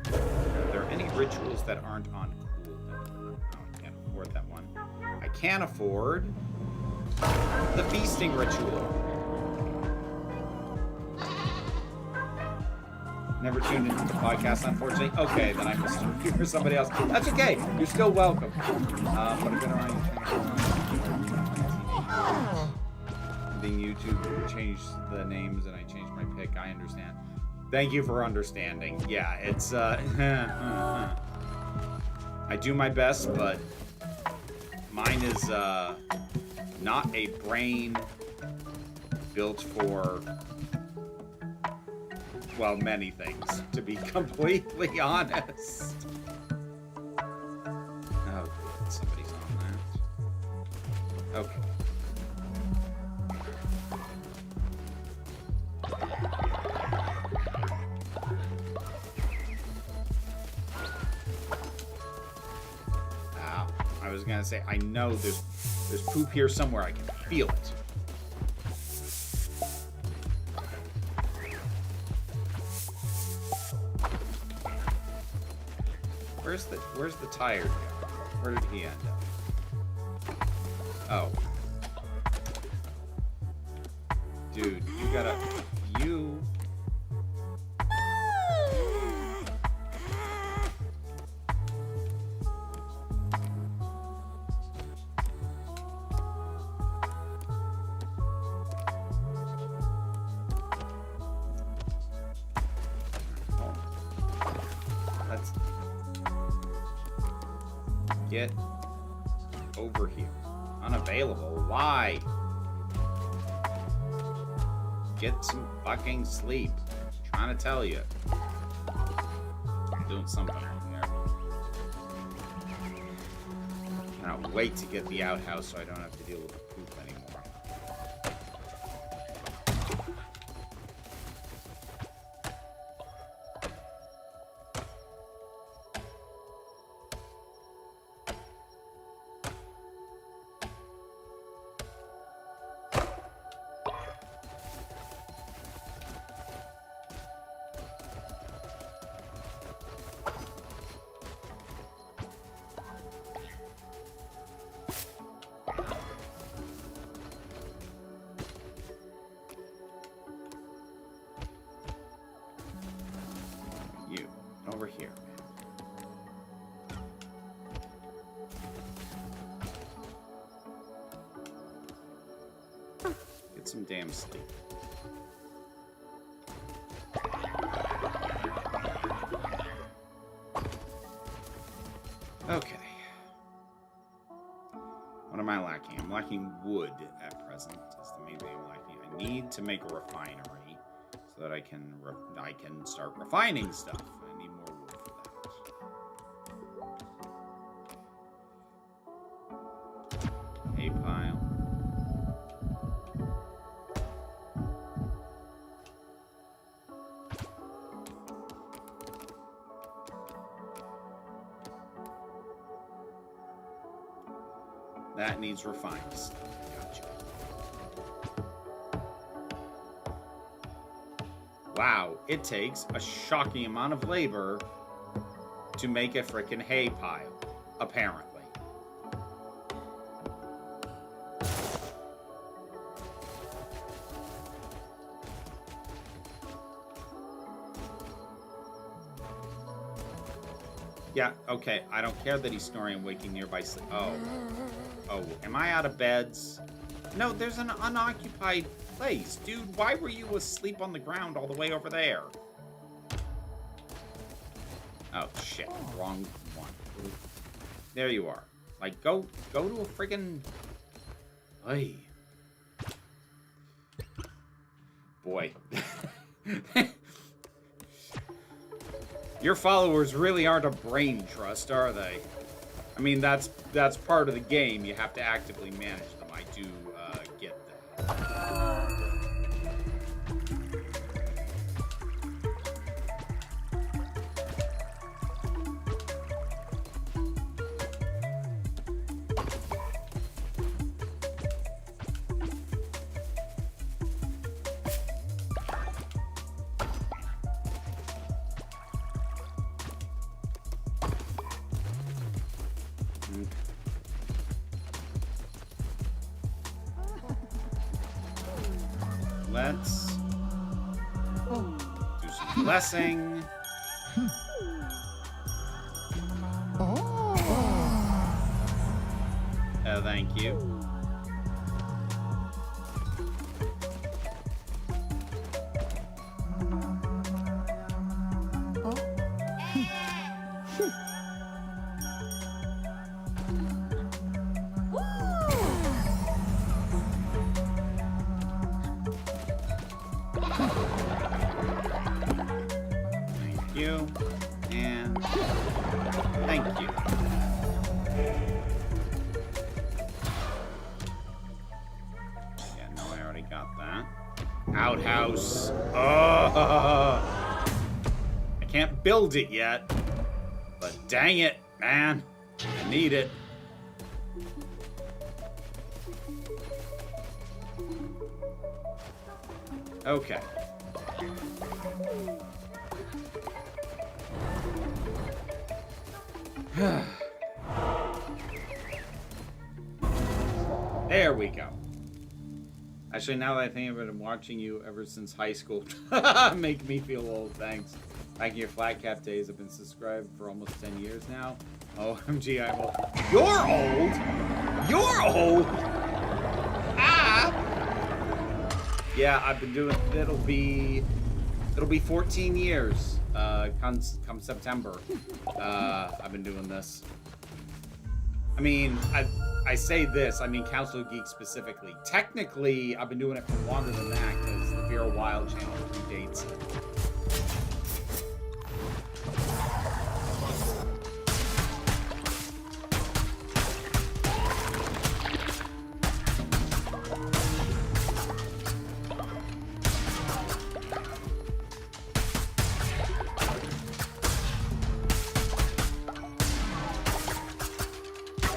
Are there any rituals that aren't on cooldown? Oh, I can't afford that one. I can afford the feasting ritual. Never tuned into the podcast, unfortunately. Okay, then I must you for somebody else. That's okay. You're still welcome. But I've been around being YouTube changed the names and I changed my pick. I understand. Thank you for understanding. Yeah, it's I do my best, but mine is not a brain built for, well, many things, to be completely honest. Oh, good. Somebody's on that. Okay. Ow. I was gonna say, I know there's poop here somewhere. I can feel it. Where's the tired guy? Where did he end up? Oh. Dude, you gotta... You... Let's... Get over here. Unavailable. Why? Get some fucking sleep. Trying to tell you. I'm doing something wrong there. I cannot wait to get the outhouse so I don't have to deal with the poop anymore. You, over here. Get some damn sleep. Okay. What am I lacking? I'm lacking wood at present. Is the main thing I'm lacking. I need to make a refinery so that I can start refining stuff. I need more wood for that. Hay pile. That needs refined stuff. Gotcha. Wow, it takes a shocking amount of labor to make a frickin' hay pile, apparently. Yeah, okay, I don't care that he's snoring and waking nearby. Oh, am I out of beds? No, there's an unoccupied place. Dude, why were you asleep on the ground all the way over there? Oh, shit. Wrong one. There you are. Like, go to a friggin'... Ay. Boy. Your followers really aren't a brain trust, are they? I mean, that's part of the game. You have to actively manage them. I do get that. Let's do some Blessing. Oh. Thank you. Thank you. And thank you. Yeah, no, I already got that. Outhouse. Oh, I can't build it yet. But dang it, man. I need it. Okay. There we go. Actually, now that I think of it, I'm watching you ever since high school. Make me feel old, thanks. Back in your flat cap days, I've been subscribed for almost 10 years now. OMG, I'm old. You're old? You're old? Ah! Yeah, I've been doing, it'll be 14 years, come September. I've been doing this. I mean, I say this, I mean Council of Geeks specifically. Technically, I've been doing it for longer than that, because the Vera Wild channel predates it.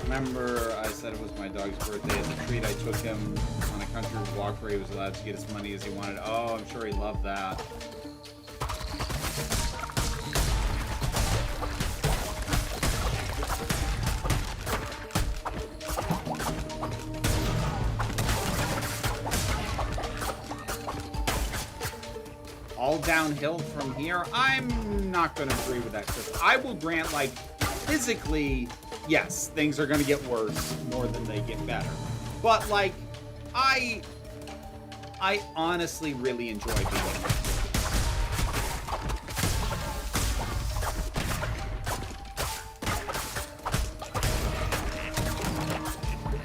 Remember, I said it was my dog's birthday. As a treat, I took him on a country walk where he was allowed to get as money as he wanted. Oh, I'm sure he loved that. All downhill from here? I'm not going to agree with that, Chris. I will grant, like, physically, yes, things are going to get worse more than they get better. But, like, I honestly really enjoy being here.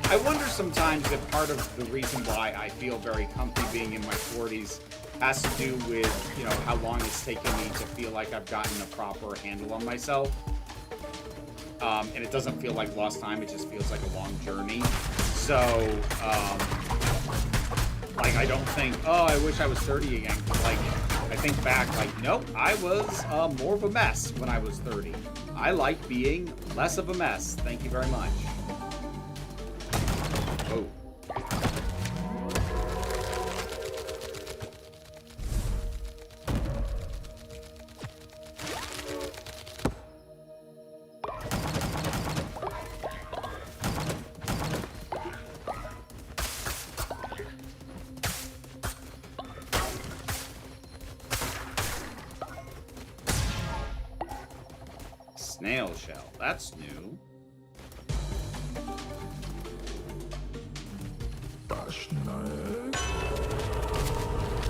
I wonder sometimes if part of the reason why I feel very comfy being in my 40s has to do with, you know, how long it's taken me to feel like I've gotten a proper handle on myself. And it doesn't feel like lost time, it just feels like a long journey. So, like, I don't think, oh, I wish I was 30 again. Because, like, I think back, like, nope, I was more of a mess when I was 30. I like being less of a mess. Thank you very much. Oh. Snail shell, that's new.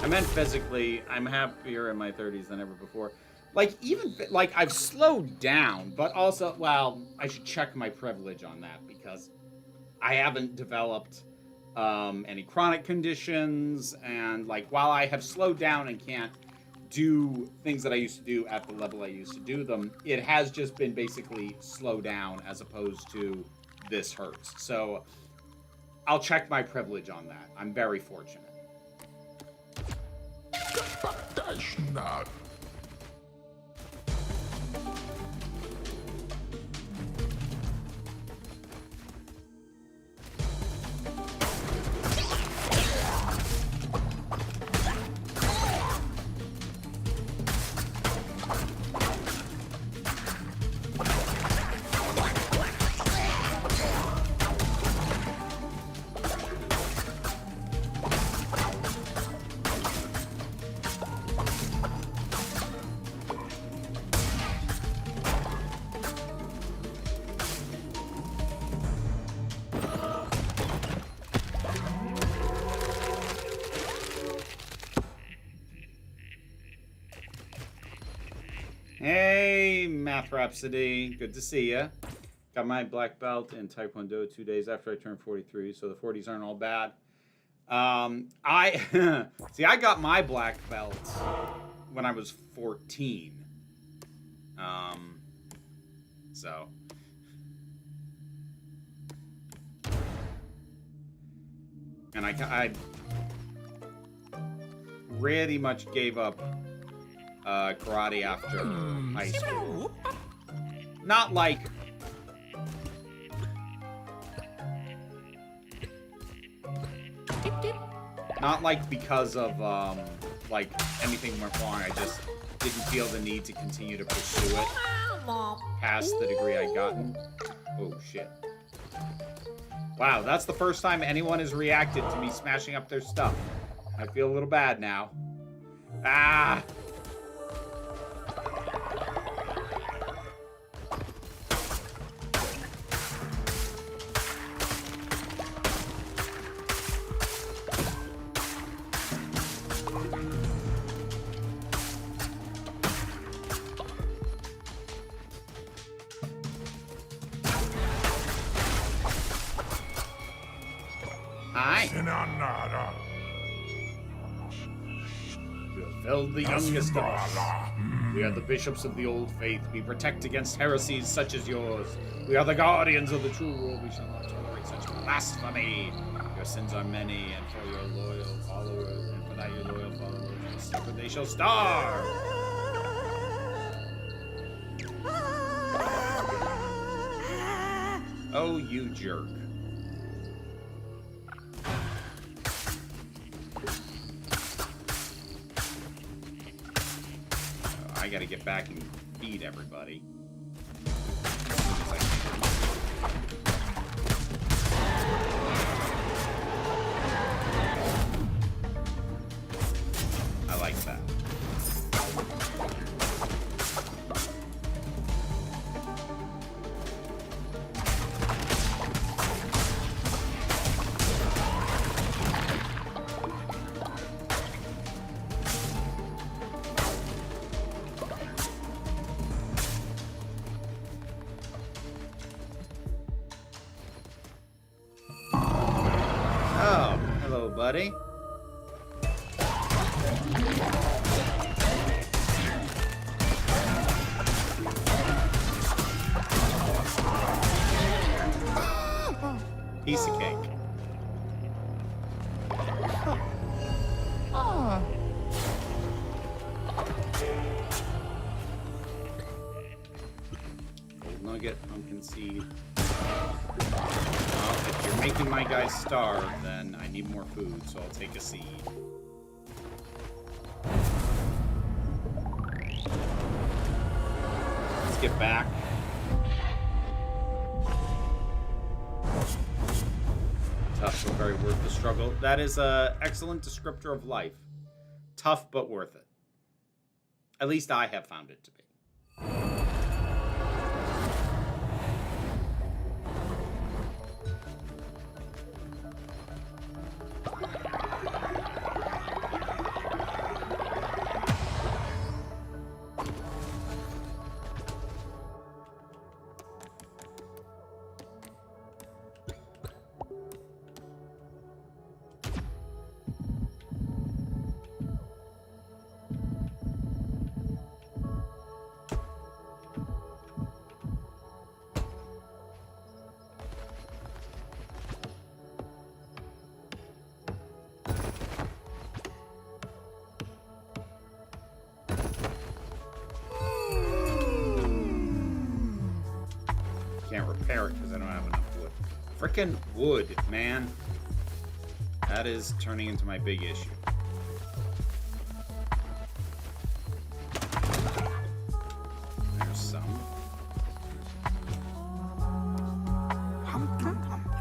I meant physically, I'm happier in my 30s than ever before. Like, even, like, I've slowed down, but also, well, I should check my privilege on that, because I haven't developed any chronic conditions, and, like, while I have slowed down and can't do things that I used to do at the level I used to do them, it has just been basically slow down as opposed to this hurts. So I'll check my privilege on that. I'm very fortunate. Hey, Math Rhapsody. Good to see ya. Got my black belt in Taekwondo 2 days after I turned 43, so the 40s aren't all bad. I got my black belt when I was 14. So. And I pretty much gave up karate after high school. Not like because of like anything went wrong. I just didn't feel the need to continue to pursue it past the degree I'd gotten. Oh shit. Wow, that's the first time anyone has reacted to me smashing up their stuff. I feel a little bad now. Ah! Hi. You have felled the youngest of us. We are the bishops of the old faith. We protect against heresies such as yours. We are the guardians of the true rule. We shall not tolerate such blasphemy. Your sins are many, and for your loyal followers, and for that your loyal followers will suffer, they shall starve. Oh, you jerk. I gotta get back and feed everybody. I like that. Oh, hello, buddy. Piece of cake. Gold nugget, pumpkin seed. Well, if you're making my guys starve, then I need more food, so I'll take a seed. Let's get back. Tough but very worth the struggle. That is an excellent descriptor of life. Tough but worth it. At least I have found it to be. Can't repair it because I don't have enough wood. Frickin' wood, man. That is turning into my big issue. There's some.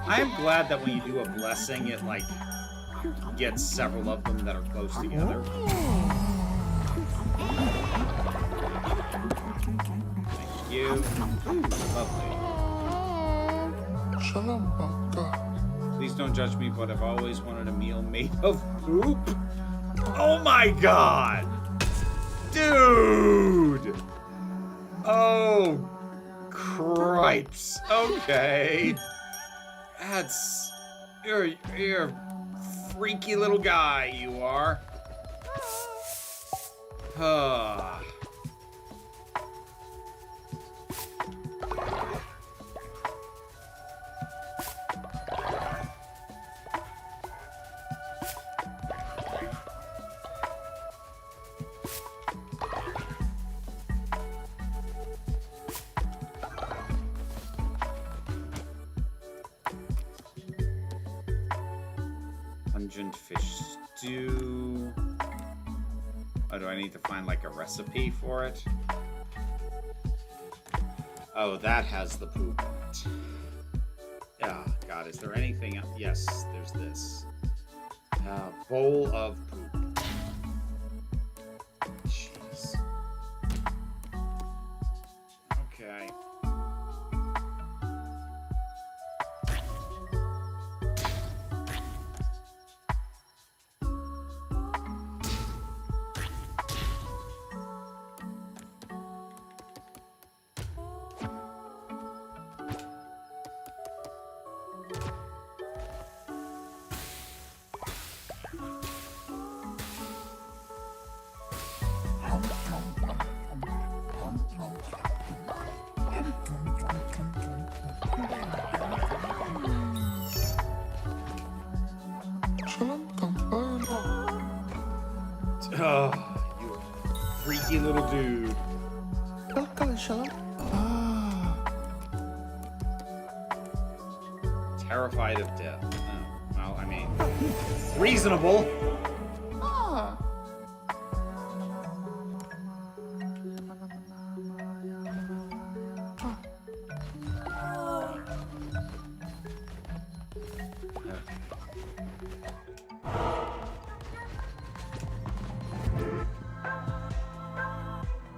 I am glad that when you do a blessing, it like gets several of them that are close together. Thank you. Lovely. Please don't judge me, but I've always wanted a meal made of poop. Oh my god! Dude! Oh, cripes. Okay. That's... You're a freaky little guy, you are. Ah. Pungent fish stew. Oh, do I need to find like a recipe for it? Oh, that has the poop in it. Yeah, God, is there anything else? Yes, there's this. Bowl of poop. Jeez. Okay. Oh, you freaky little dude. Terrified of death. Oh, well, I mean, reasonable.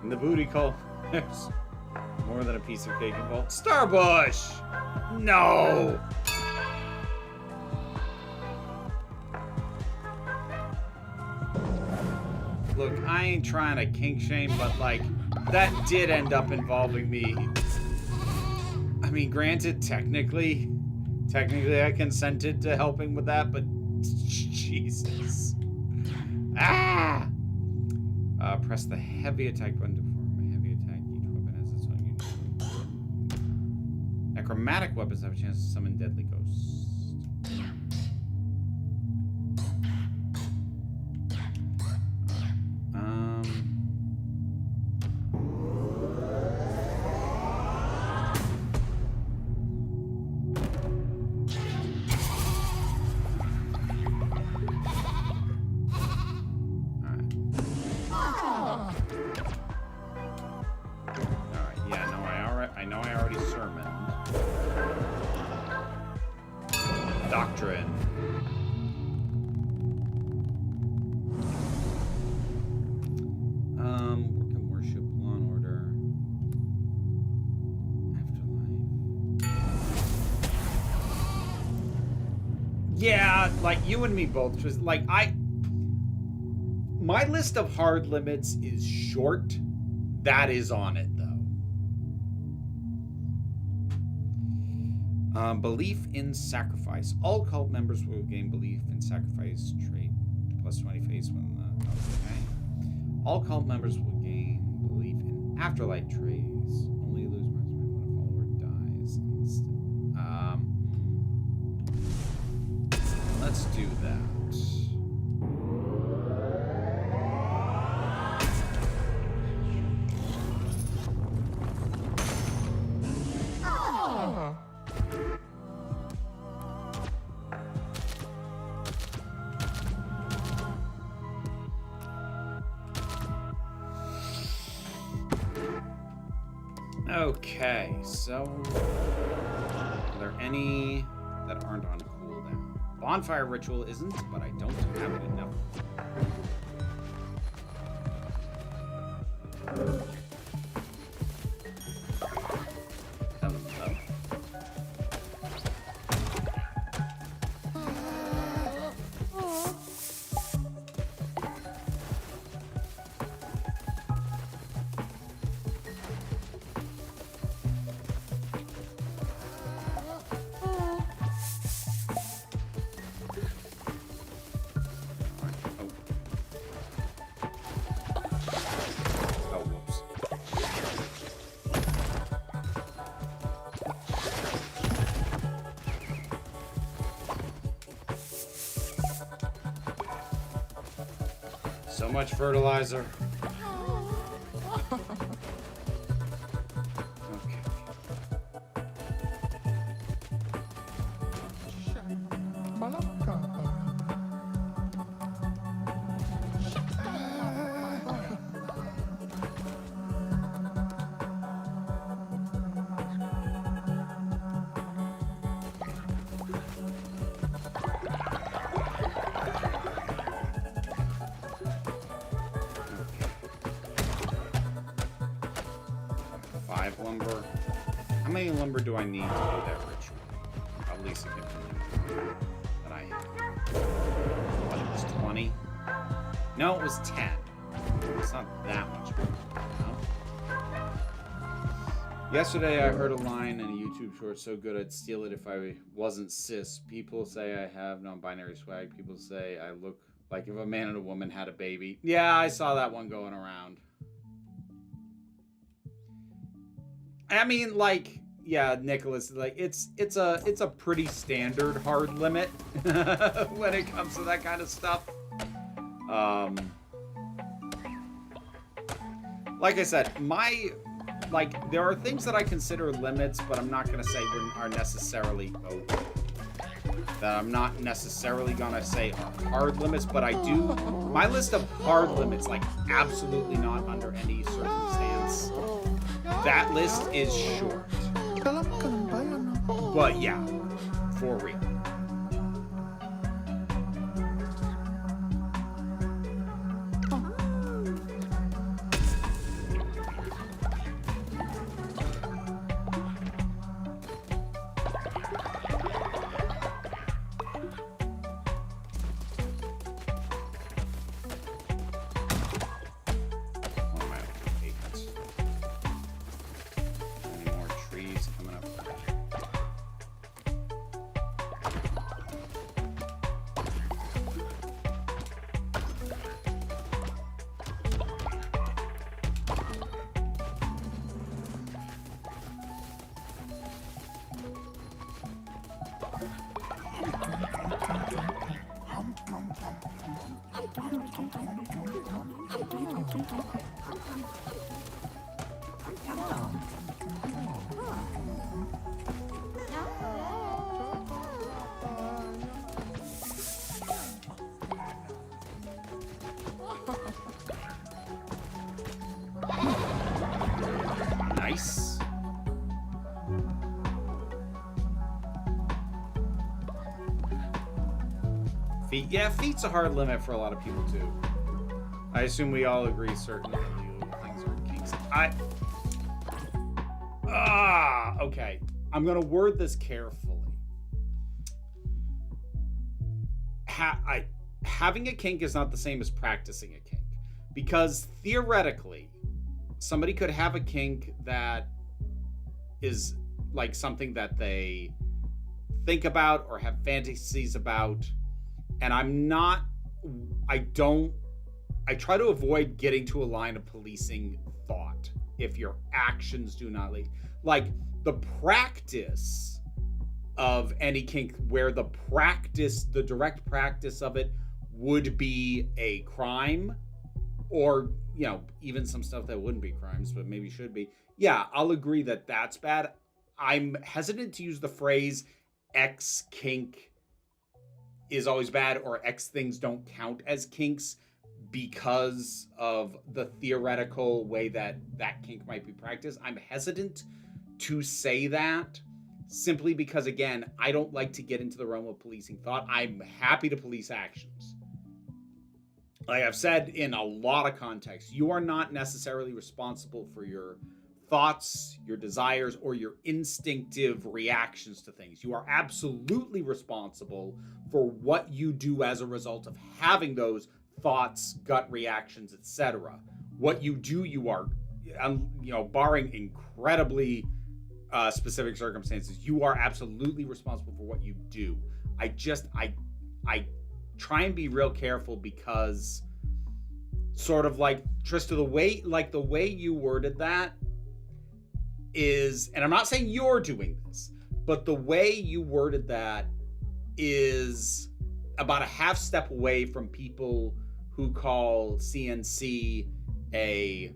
In the booty call, there's more than a piece of cake involved. Starbush! No! Look, I ain't trying to kink shame, but like, that did end up involving me. I mean, granted, technically I consented to helping with that, but Jesus. Ah! Press the heavy attack button to perform a heavy attack. Each weapon has its own unique. Necromantic weapons have a chance to summon deadly ghosts. Doctrine. Work and worship, Law and Order, Afterlife. Yeah, like you and me both. Just like my list of hard limits is short. That is on it though. Belief in sacrifice. All cult members will gain belief in sacrifice trait plus 20 phase when okay. All cult members will gain belief in afterlife traits. Only lose marksman when a follower dies. Let's do that. Okay, so are there any that aren't on cooldown? Bonfire ritual isn't, but I don't have it enough. So much fertilizer. Okay. Malaka. Five lumber. How many lumber do I need to do that ritual? At least get the lumber that I have. What, it was 20? No, it was 10. It's not that much more. No? Yesterday I heard a line in a YouTube short so good I'd steal it if I wasn't cis. People say I have non-binary swag. People say I look like if a man and a woman had a baby. Yeah, I saw that one going around. I mean, like, yeah, Nicholas, like it's a pretty standard hard limit when it comes to that kind of stuff. Like I said, there are things that I consider limits, but I'm not gonna say are necessarily that I'm not necessarily gonna say are hard limits, but I do. My list of hard limits, like absolutely not under any circumstance. That list is short. But yeah, for real. Nice. Feet. Yeah, feet's a hard limit for a lot of people too. I assume we all agree certain illegal things are kinks. Okay. I'm gonna word this carefully. Having a kink is not the same as practicing a kink, because theoretically, somebody could have a kink that is like something that they think about or have fantasies about, and I try to avoid getting to a line of policing thought if your actions do not lead. Like the practice of any kink, where the direct practice of it would be a crime, or, you know, even some stuff that wouldn't be crimes, but maybe should be. Yeah, I'll agree that that's bad. I'm hesitant to use the phrase X kink is always bad or X things don't count as kinks because of the theoretical way that kink might be practiced. I'm hesitant to say that simply because, again, I don't like to get into the realm of policing thought. I'm happy to police actions. Like I've said in a lot of contexts, you are not necessarily responsible for your thoughts, your desires, or your instinctive reactions to things. You are absolutely responsible for what you do as a result of having those thoughts, gut reactions, etc. What you do, you are, barring incredibly specific circumstances, you are absolutely responsible for what you do. I try and be real careful because, sort of like Trista, the way you worded that is, and I'm not saying you're doing this, but the way you worded that is about a half step away from people who call CNC a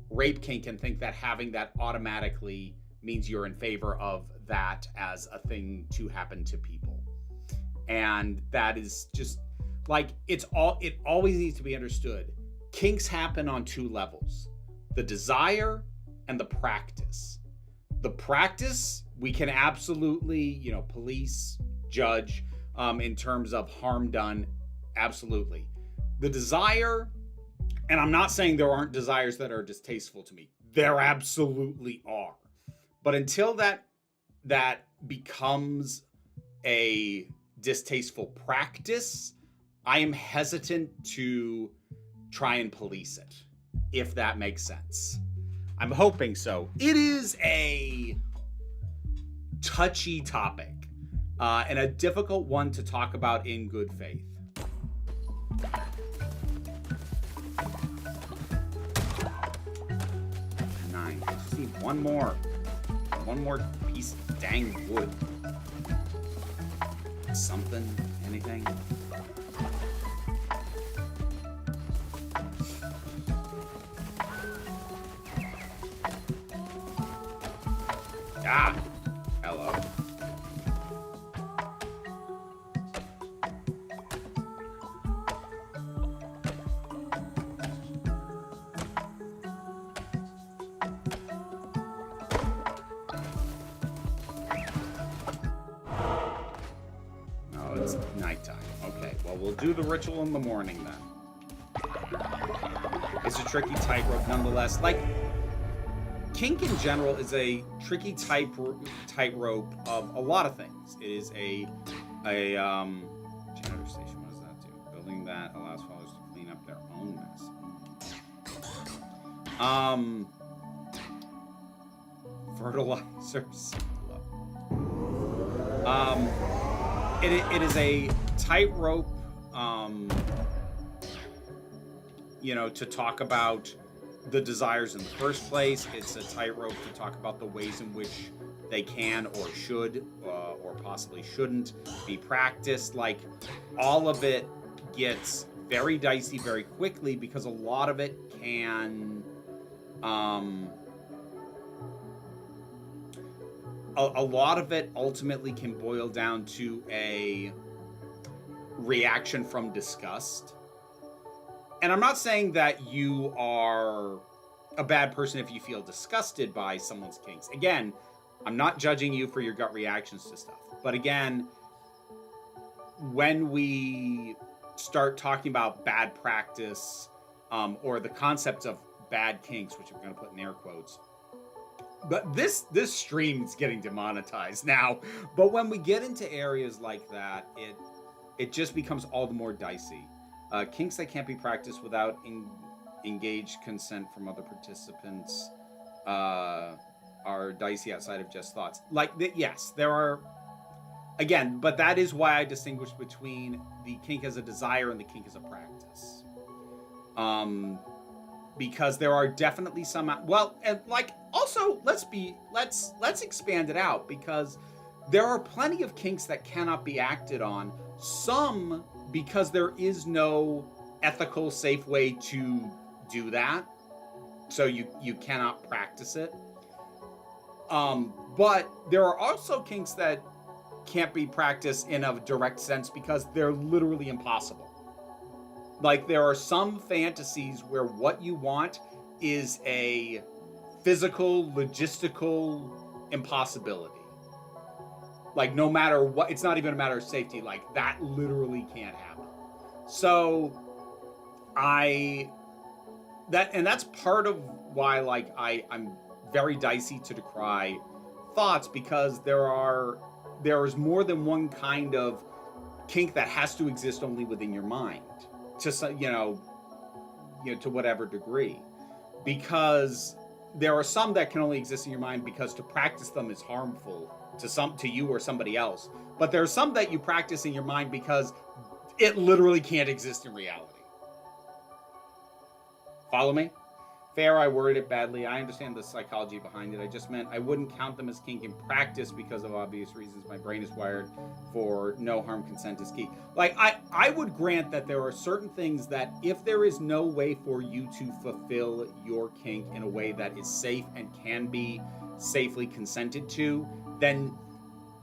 rape kink and think that having that automatically means you're in favor of that as a thing to happen to people. And that is just like, it always needs to be understood. Kinks happen on two levels: the desire and the practice. The practice, we can absolutely, police, judge, in terms of harm done. Absolutely. The desire, and I'm not saying there aren't desires that are distasteful to me. There absolutely are. But until that becomes a distasteful practice, I am hesitant to try and police it, if that makes sense. I'm hoping so. It is a touchy topic, and a difficult one to talk about in good faith. Nine. I just need one more piece of dang wood. Something, anything. Ah, hello. Oh, it's nighttime. Okay, well, we'll do the ritual in the morning then. It's a tricky tightrope nonetheless. Like, kink in general is a tricky tightrope of a lot of things. It is a janitor station. What does that do? Building that allows followers to clean up their own mess. Fertilizers. It is a tightrope. To talk about the desires in the first place. It's a tightrope to talk about the ways in which they can or should or possibly shouldn't be practiced. Like, all of it gets very dicey very quickly because a lot of it can a lot of it ultimately can boil down to a reaction from disgust. And I'm not saying that you are a bad person if you feel disgusted by someone's kinks. Again, I'm not judging you for your gut reactions to stuff. But again, when we start talking about bad practice, or the concept of bad kinks, which I'm going to put in air quotes, but this stream is getting demonetized now. But when we get into areas like that, it just becomes all the more dicey. Kinks that can't be practiced without engaged consent from other participants are dicey outside of just thoughts. Yes, there are. Again, but that is why I distinguish between the kink as a desire and the kink as a practice. Because there are definitely some. Well, and also let's expand it out, because there are plenty of kinks that cannot be acted on. Some because there is no ethical, safe way to do that, so you cannot practice it. But there are also kinks that can't be practiced in a direct sense because they're literally impossible. Like, there are some fantasies where what you want is a physical, logistical impossibility. Like, no matter what, it's not even a matter of safety. Like, that literally can't happen. So, that's part of why, I'm very dicey to decry thoughts, because there is more than one kind of kink that has to exist only within your mind, to to whatever degree, because there are some that can only exist in your mind because to practice them is harmful to you or somebody else. But there are some that you practice in your mind because it literally can't exist in reality. Follow me? Fair, I worded it badly. I understand the psychology behind it. I just meant I wouldn't count them as kink in practice because of obvious reasons. My brain is wired for no harm, consent is key. Like, I would grant that there are certain things that if there is no way for you to fulfill your kink in a way that is safe and can be safely consented to, then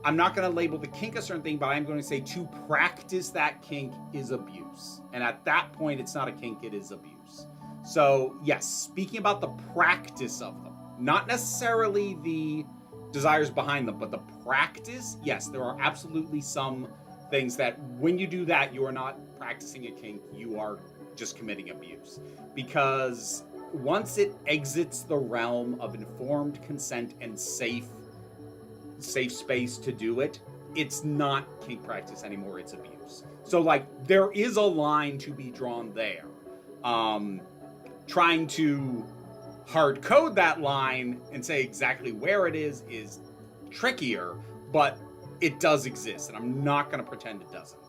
I'm not going to label the kink a certain thing, but I'm going to say to practice that kink is abuse. And at that point, it's not a kink, it is abuse. So, yes, speaking about the practice of them, not necessarily the desires behind them, but the practice, yes, there are absolutely some things that when you do that, you are not practicing a kink, you are just committing abuse. Because once it exits the realm of informed consent and safe space to do it, it's not kink practice anymore, it's abuse. So, like, there is a line to be drawn there. Trying to hard code that line and say exactly where it is trickier, but it does exist, and I'm not going to pretend it doesn't.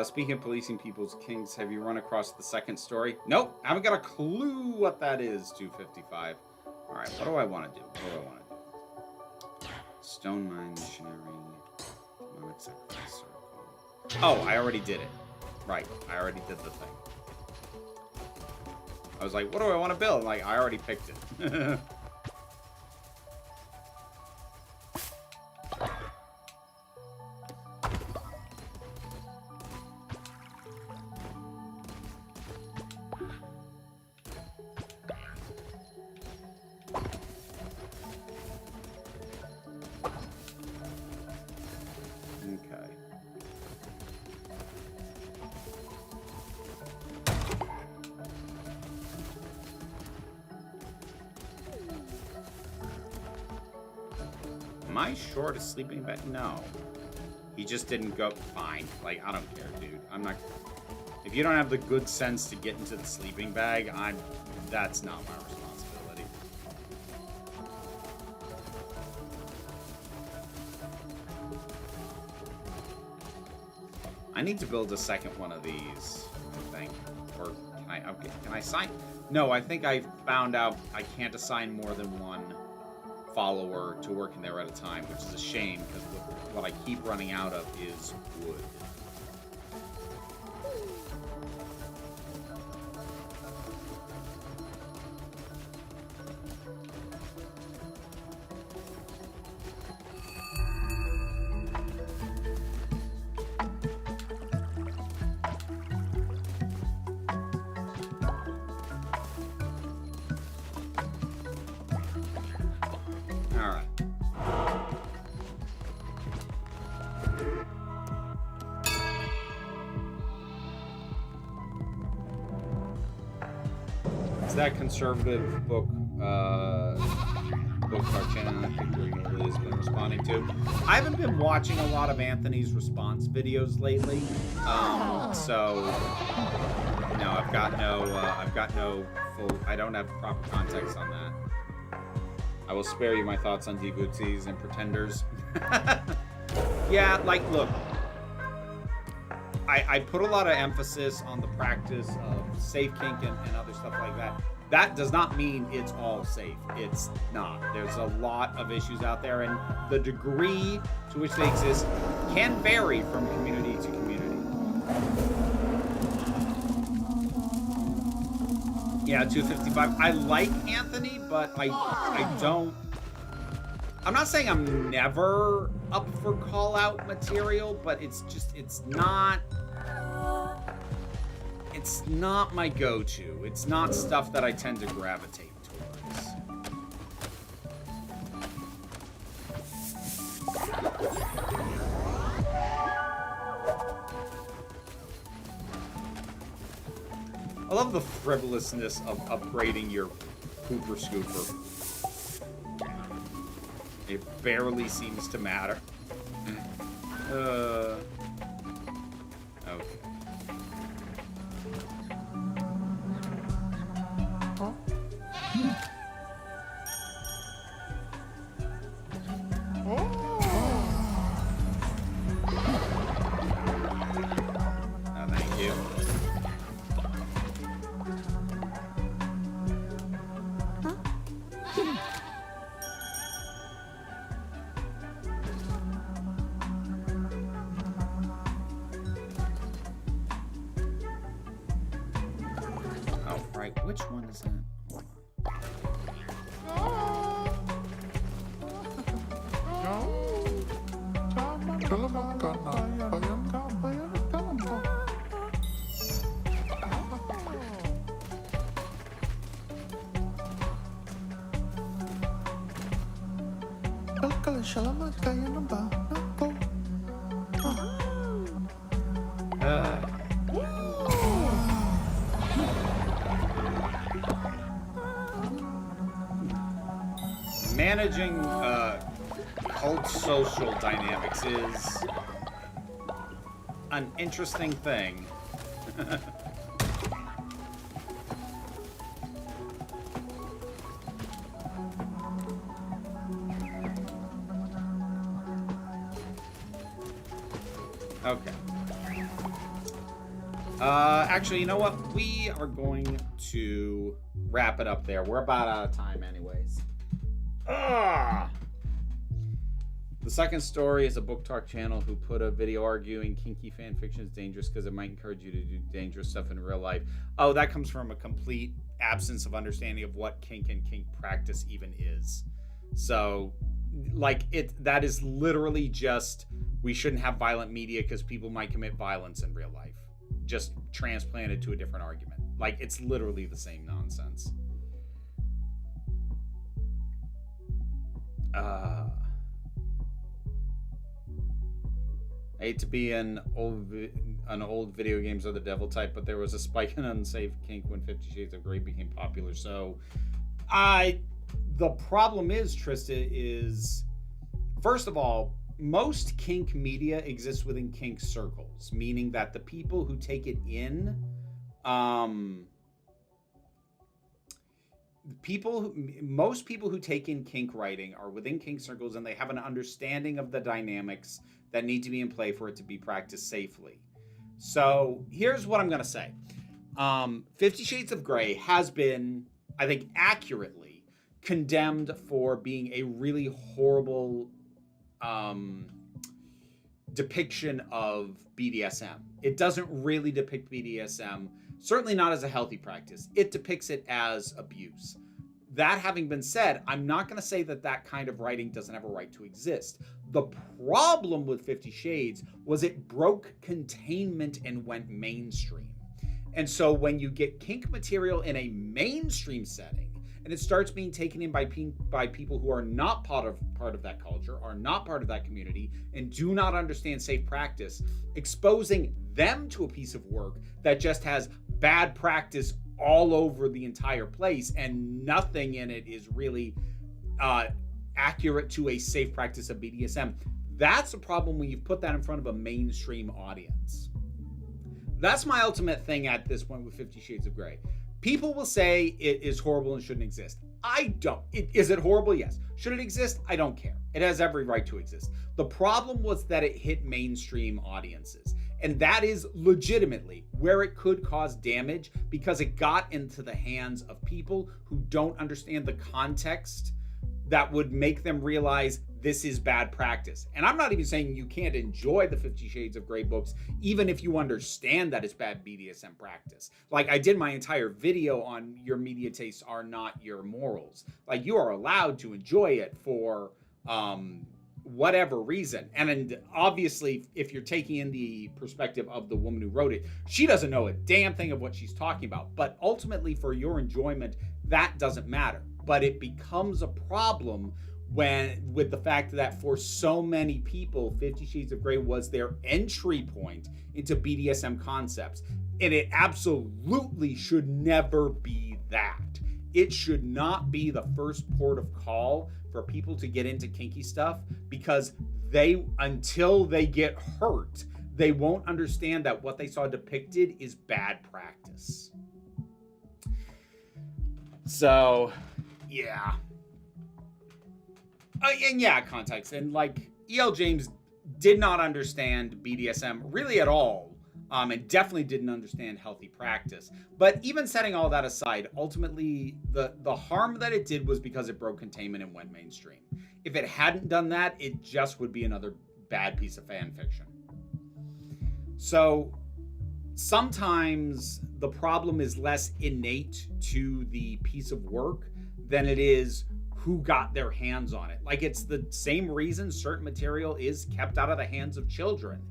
Speaking of policing people's kinks, have you run across the second story? Nope, I haven't got a clue what that is, 255. All right, what do I want to do? Stone Mine Missionary. Oh, I already did it. Right, I already did the thing. I was like, what do I want to build? Like, I already picked it. Am I short a sleeping bag? No. He just didn't go. Fine. Like, I don't care, dude. I'm not. If you don't have the good sense to get into the sleeping bag, that's not my responsibility. I need to build a second one of these, I think. Or can I assign? No, I think I found out I can't assign more than one follower to work in there at a time, which is a shame because what I keep running out of is wood. That conservative book channel I think Liz been responding to. I haven't been watching a lot of Anthony's response videos lately, so no, I've got no full. I don't have proper context on that. I will spare you my thoughts on devotees and pretenders. Yeah, like, look. I put a lot of emphasis on the practice of safe kink and other stuff like that. That does not mean it's all safe. It's not. There's a lot of issues out there, and the degree to which they exist can vary from community to community. Yeah, 255. I like Anthony, but I don't. I'm not saying I'm never up for call-out material, but it's not my go-to. It's not stuff that I tend to gravitate towards. I love the frivolousness of upgrading your pooper scooper. It barely seems to matter. Okay. which one is that? Managing cult social dynamics is an interesting thing. Okay. Actually, you know what? We are going to wrap it up there. We're about out of time anyways. The second story is a Book Talk channel who put a video arguing kinky fan fiction is dangerous because it might encourage you to do dangerous stuff in real life. Oh, that comes from a complete absence of understanding of what kink and kink practice even is. So, like, that is literally just, we shouldn't have violent media because people might commit violence in real life. Just transplanted to a different argument. Like, it's literally the same nonsense. I hate to be an old video games are the devil type, but there was a spike in unsafe kink when 50 Shades of Grey became popular. So, the problem is, Trista, is first of all, most kink media exists within kink circles, meaning that the people who take it in, most people who take in kink writing are within kink circles, and they have an understanding of the dynamics that need to be in play for it to be practiced safely. So here's what I'm going to say. 50 Shades of Grey has been, I think, accurately condemned for being a really horrible depiction of BDSM. It doesn't really depict BDSM, certainly not as a healthy practice. It depicts it as abuse. That having been said, I'm not going to say that that kind of writing doesn't have a right to exist. The problem with 50 Shades was it broke containment and went mainstream. And so when you get kink material in a mainstream setting, and it starts being taken in by people who are not part of that culture, are not part of that community, and do not understand safe practice, exposing them to a piece of work that just has bad practice all over the entire place, and nothing in it is really accurate to a safe practice of BDSM. That's a problem when you've put that in front of a mainstream audience. That's my ultimate thing at this point with 50 Shades of Grey. People will say it is horrible and shouldn't exist. I don't. Is it horrible? Yes. Should it exist? I don't care. It has every right to exist. The problem was that it hit mainstream audiences. And that is legitimately where it could cause damage, because it got into the hands of people who don't understand the context that would make them realize this is bad practice. And I'm not even saying you can't enjoy the 50 Shades of Grey books, even if you understand that it's bad BDSM practice. Like, I did my entire video on your media tastes are not your morals. Like, you are allowed to enjoy it for whatever reason. And obviously, if you're taking in the perspective of the woman who wrote it, she doesn't know a damn thing of what she's talking about. But ultimately, for your enjoyment, that doesn't matter. But it becomes a problem with the fact that for so many people, 50 Shades of Grey was their entry point into BDSM concepts. And it absolutely should never be that. It should not be the first port of call for people to get into kinky stuff, because until they get hurt, they won't understand that what they saw depicted is bad practice. So, yeah. And yeah, context. And like, E.L. James did not understand BDSM really at all. And definitely didn't understand healthy practice. But even setting all that aside, ultimately, the harm that it did was because it broke containment and went mainstream. If it hadn't done that, it just would be another bad piece of fan fiction. So sometimes the problem is less innate to the piece of work than it is who got their hands on it. Like, it's the same reason certain material is kept out of the hands of children.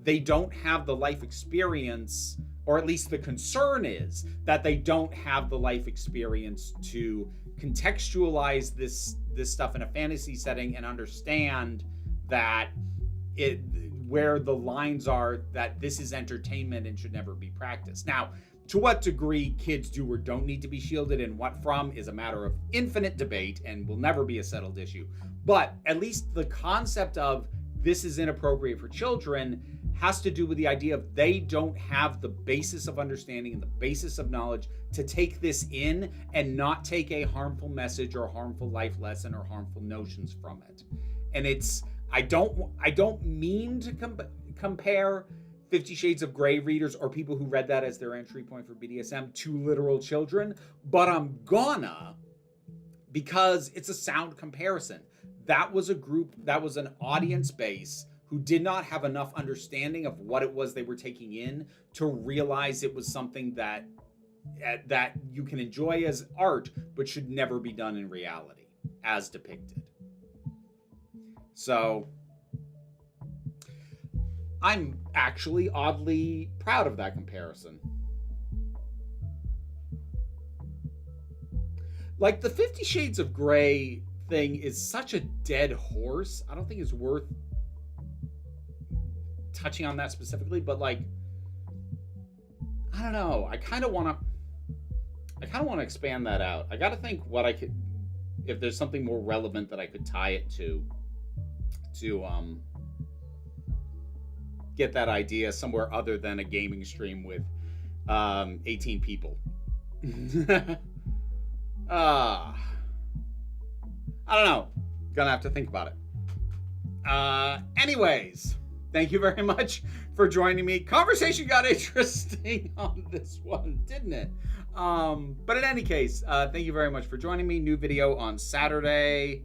They don't have the life experience, or at least the concern is that they don't have the life experience to contextualize this stuff in a fantasy setting and understand that where the lines are, that this is entertainment and should never be practiced. Now, to what degree kids do or don't need to be shielded and what from is a matter of infinite debate and will never be a settled issue. But at least the concept of this is inappropriate for children has to do with the idea of they don't have the basis of understanding and the basis of knowledge to take this in and not take a harmful message or a harmful life lesson or harmful notions from it. And I don't mean to compare 50 Shades of Grey readers or people who read that as their entry point for BDSM to literal children, but I'm gonna, because it's a sound comparison. That was a group, that was an audience base who did not have enough understanding of what it was they were taking in to realize it was something that you can enjoy as art, but should never be done in reality, as depicted. So I'm actually oddly proud of that comparison. Like, the 50 Shades of Grey thing is such a dead horse. I don't think it's worth touching on that specifically, but like, I don't know. I kind of want to expand that out. I got to think what I could, if there's something more relevant that I could tie it to get that idea somewhere other than a gaming stream with 18 people. I don't know. Gonna have to think about it. Anyways, thank you very much for joining me. Conversation got interesting on this one, didn't it? But in any case, thank you very much for joining me. New video on Saturday.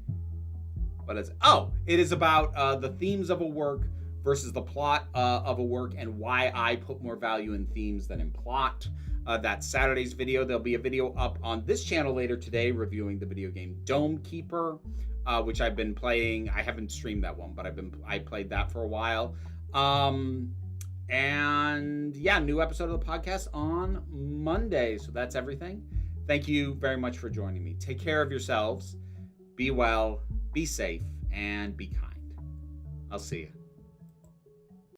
What is it? Oh, it is about the themes of a work versus the plot of a work and why I put more value in themes than in plot. That's Saturday's video. There'll be a video up on this channel later today reviewing the video game Dome Keeper, which I've been playing. I haven't streamed that one, but I played that for a while. And yeah, new episode of the podcast on Monday. So that's everything. Thank you very much for joining me. Take care of yourselves. Be well, be safe, and be kind. I'll see you.